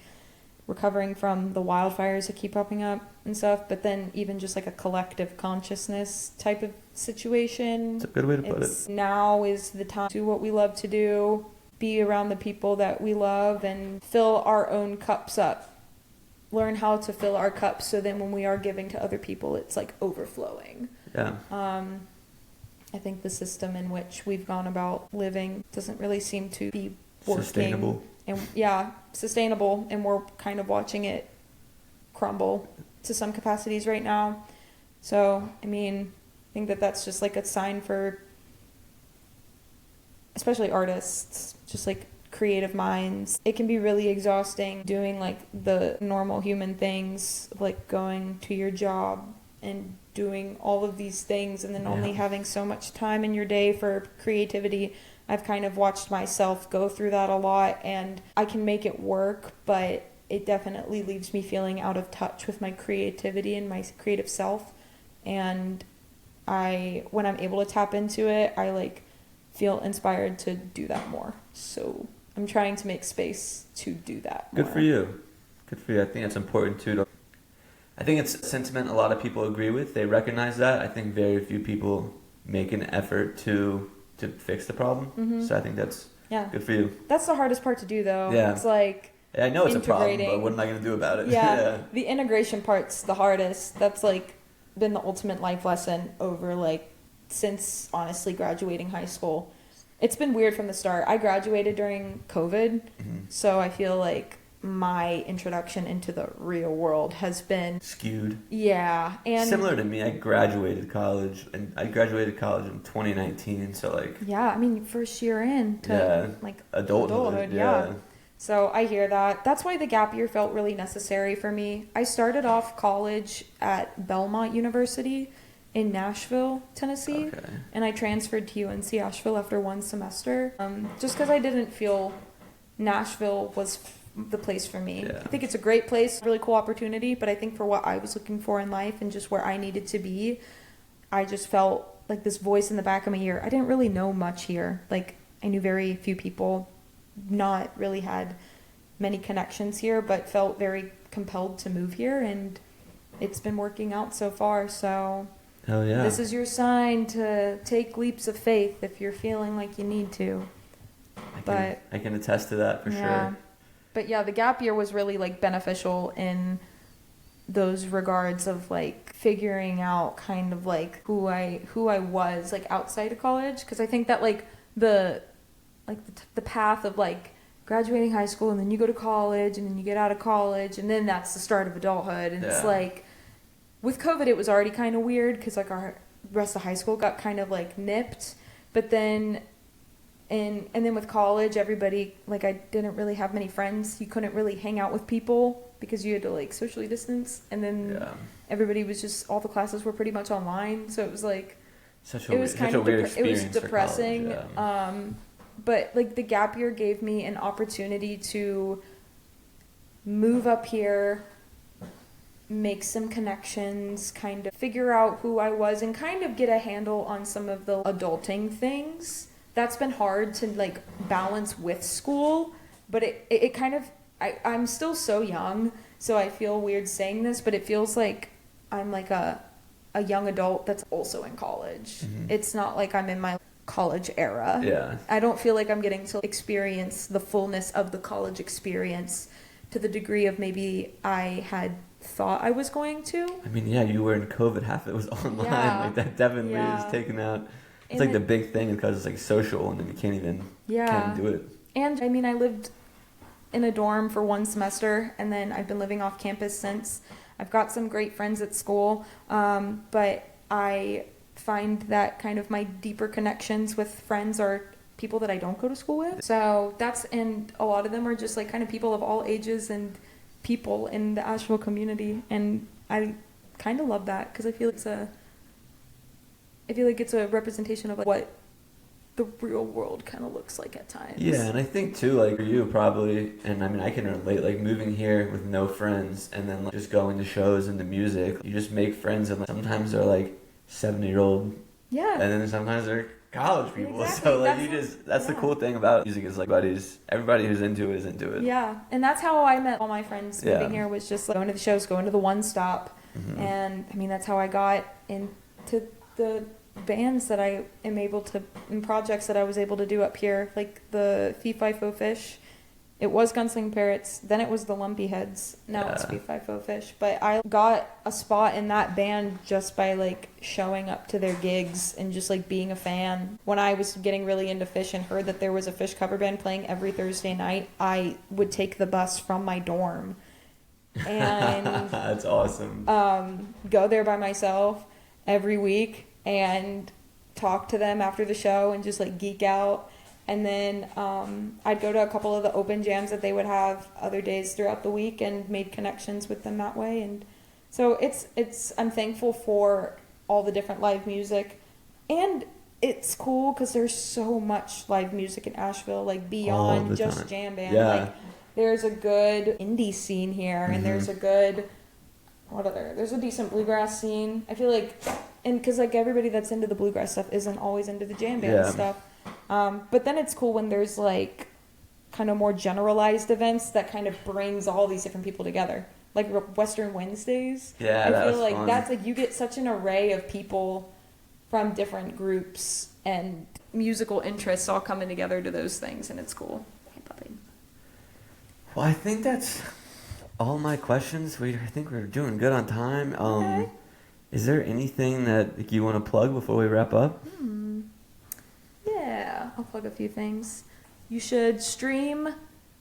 recovering from the wildfires that keep popping up and stuff, but then even just like a collective consciousness type of situation. It's a good way to put it. Now is the time to do what we love to do, be around the people that we love, and fill our own cups up. Learn how to fill our cups so then when we are giving to other people, it's like overflowing. Yeah. I think the system in which we've gone about living doesn't really seem to be working. Sustainable. And yeah, sustainable, and we're kind of watching it crumble to some capacities right now. So, I mean, I think that that's just like a sign for especially artists, just like creative minds. It can be really exhausting doing like the normal human things, like going to your job and doing all of these things and then only having so much time in your day for creativity. I've kind of watched myself go through that a lot, and I can make it work, but it definitely leaves me feeling out of touch with my creativity and my creative self. And when I'm able to tap into it, I like feel inspired to do that more. So I'm trying to make space to do that more. Good for you. Good for you. I think it's important too. I think it's a sentiment a lot of people agree with. They recognize that. I think very few people make an effort to fix the problem. Mm-hmm. So I think that's good for you. That's the hardest part to do, though. Yeah. It's like I know it's a problem, but integrating. what am I going to do about it? Yeah, the integration part's the hardest. That's like been the ultimate life lesson over like since honestly graduating high school. It's been weird from the start. I graduated during COVID, so I feel like my introduction into the real world has been skewed. Yeah, and similar to me, I graduated college in 2019, so like yeah, I mean first year in to like adulthood, yeah. So I hear that. That's why the gap year felt really necessary for me. I started off college at Belmont University in Nashville, Tennessee, and I transferred to UNC Asheville after one semester, just because I didn't feel Nashville was the place for me. I think it's a great place, really cool opportunity, but I think for what I was looking for in life and just where I needed to be, I just felt like this voice in the back of my ear. I didn't really know much here. Like, I knew very few people, not really had many connections here, but felt very compelled to move here, and it's been working out so far. So hell yeah. This is your sign to take leaps of faith if you're feeling like you need to. I can attest to that for sure. But yeah, the gap year was really like beneficial in those regards of like figuring out kind of like who I was like outside of college, because I think that like the path of like graduating high school and then you go to college and then you get out of college and then that's the start of adulthood, and it's like with COVID it was already kind of weird because like our rest of high school got kind of like nipped, but then and then with college, everybody, like I didn't really have many friends. You couldn't really hang out with people because you had to like socially distance. And then everybody was just, all the classes were pretty much online. So it was like, it was depressing. But like the gap year gave me an opportunity to move up here, make some connections, kind of figure out who I was and kind of get a handle on some of the adulting things. That's been hard to like balance with school, but it kind of, I'm still so young, so I feel weird saying this, but it feels like I'm like a young adult that's also in college. It's not like I'm in my college era. Yeah. I don't feel like I'm getting to experience the fullness of the college experience to the degree of maybe I had thought I was going to. I mean, yeah, you were in COVID, half of it was online. Like that definitely is taken out. It's like the big thing because it's like social and then you can't even do it. And I mean, I lived in a dorm for one semester and then I've been living off campus since. I've got some great friends at school, but I find that kind of my deeper connections with friends are people that I don't go to school with. So and a lot of them are just like kind of people of all ages and people in the Asheville community. And I kind of love that because I feel like it's a representation of like what the real world kind of looks like at times. Yeah, and I think too, like for you probably, and I mean I can relate, like moving here with no friends and then like just going to shows and the music, you just make friends and like, sometimes they're like 70-year-old. Yeah. And then sometimes they're college people. Exactly. So like that's the cool thing about music is like everybody who's into it is into it. Yeah, and that's how I met all my friends moving here, was just like going to the shows, going to the One Stop. And I mean that's how I got into the bands that I am able to, and projects that I was able to do up here, like the Phaux Phish It was Gunsling Parrots, then it was the Lumpy Heads, now it's Phish. But I got a spot in that band just by like showing up to their gigs and just like being a fan. When I was getting really into Phish and heard that there was a Phish cover band playing every Thursday night, I would take the bus from my dorm and that's awesome. Go there by myself every week and talk to them after the show and just like geek out. And then I'd go to a couple of the open jams that they would have other days throughout the week and made connections with them that way. And so I'm thankful for all the different live music. And it's cool because there's so much live music in Asheville, like beyond just jam band. Yeah. Like there's a good indie scene here, and there's a good, there's a decent bluegrass scene. I feel like, and because like everybody that's into the bluegrass stuff isn't always into the jam band stuff. But then it's cool when there's like kind of more generalized events that kind of brings all these different people together, like Western Wednesdays. Yeah, I feel like fun. that's like you get such an array of people from different groups and musical interests all coming together to those things, and it's cool. Hey, puppy. Well, I think that's all my questions. I think we're doing good on time. Okay. Is there anything that you want to plug before we wrap up? Yeah, I'll plug a few things. You should stream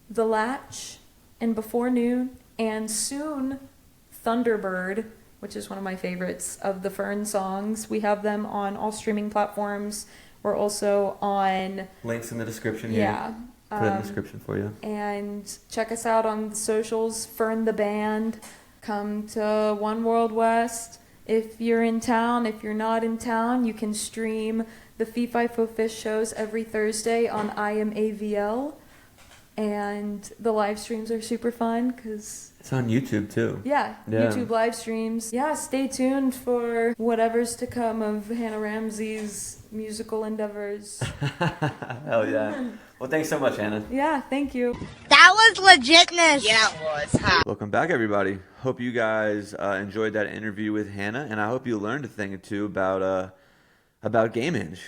The Latch and Before Noon, and soon Thunderbird, which is one of my favorites of the Fern songs. We have them on all streaming platforms. We're also on... Links in the description here. Yeah. Put it in the description for you. And check us out on the socials, Fern the Band. Come to One World West. If you're in town, if you're not in town, you can stream the Phish shows every Thursday on IMAVL. And the live streams are super fun because... It's on YouTube too. Yeah, YouTube live streams. Yeah, stay tuned for whatever's to come of Hannah Ramsey's musical endeavors. Hell yeah. Well, thanks so much, Hannah. Yeah, thank you. That was legitness. Yeah, it was. Huh? Welcome back, everybody. Hope you guys enjoyed that interview with Hannah, and I hope you learned a thing or two about Gamehendge.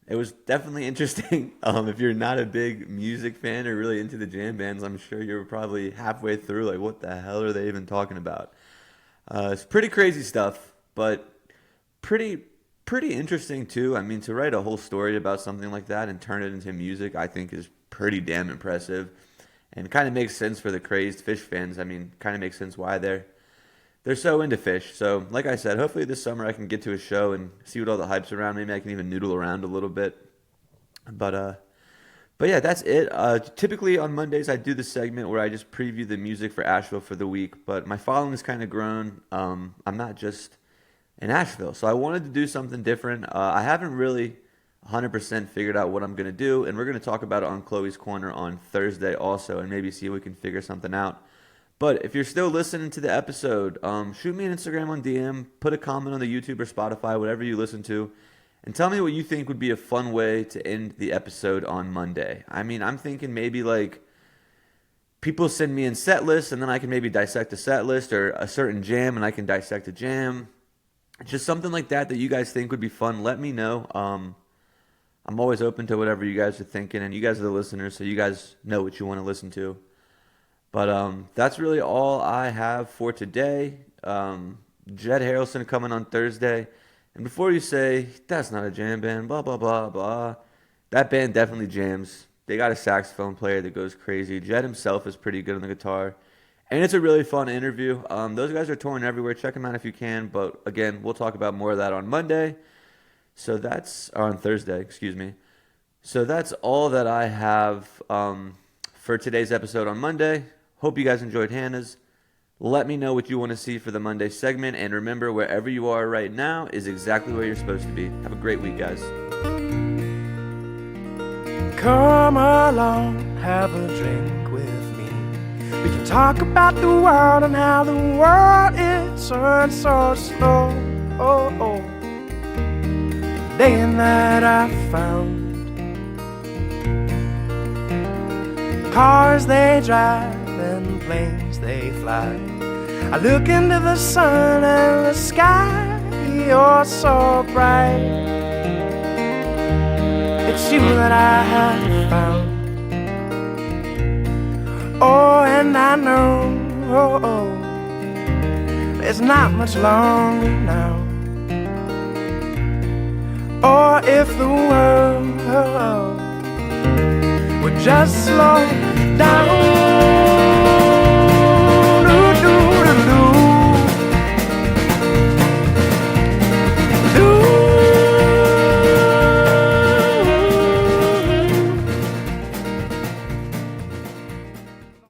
It was definitely interesting. If you're not a big music fan or really into the jam bands, I'm sure you're probably halfway through, like, what the hell are they even talking about? It's pretty crazy stuff, but pretty interesting too. I mean, to write a whole story about something like that and turn it into music, I think is pretty damn impressive, and kind of makes sense for the crazed Phish fans. I mean, kind of makes sense why they're so into Phish. So, like I said, hopefully this summer I can get to a show and see what all the hype's around. Maybe I can even noodle around a little bit. But yeah, that's it. Typically on Mondays I do the segment where I just preview the music for Asheville for the week. But my following has kind of grown. I'm not just in Asheville, so I wanted to do something different. I haven't really 100% figured out what I'm going to do, and we're going to talk about it on Chloe's Corner on Thursday also, and maybe see if we can figure something out. But if you're still listening to the episode, shoot me an Instagram on DM, put a comment on the YouTube or Spotify, whatever you listen to, and tell me what you think would be a fun way to end the episode on Monday. I mean, I'm thinking maybe like people send me in set lists, and then I can maybe dissect a set list, or a certain jam and I can dissect a jam. Just something like that you guys think would be fun. Let me know. I'm always open to whatever you guys are thinking, and you guys are the listeners, so you guys know what you want to listen to. But that's really all I have for today. Jed Harrelson coming on Thursday. And before you say, that's not a jam band, blah, blah, blah, blah, that band definitely jams. They got a saxophone player that goes crazy. Jed himself is pretty good on the guitar. And it's a really fun interview. Those guys are touring everywhere. Check them out if you can. But again, we'll talk about more of that on Monday. Or on Thursday, excuse me. So that's all that I have for today's episode on Monday. Hope you guys enjoyed Hannah's. Let me know what you want to see for the Monday segment. And remember, wherever you are right now is exactly where you're supposed to be. Have a great week, guys. Come along, have a drink with me. We can talk about the world and how the world is turned so slow. Day that I found cars they drive and planes they fly. I look into the sun and the sky, you're so bright. It's you that I have found. And I know it's not much longer now. Or if the world would just slow down.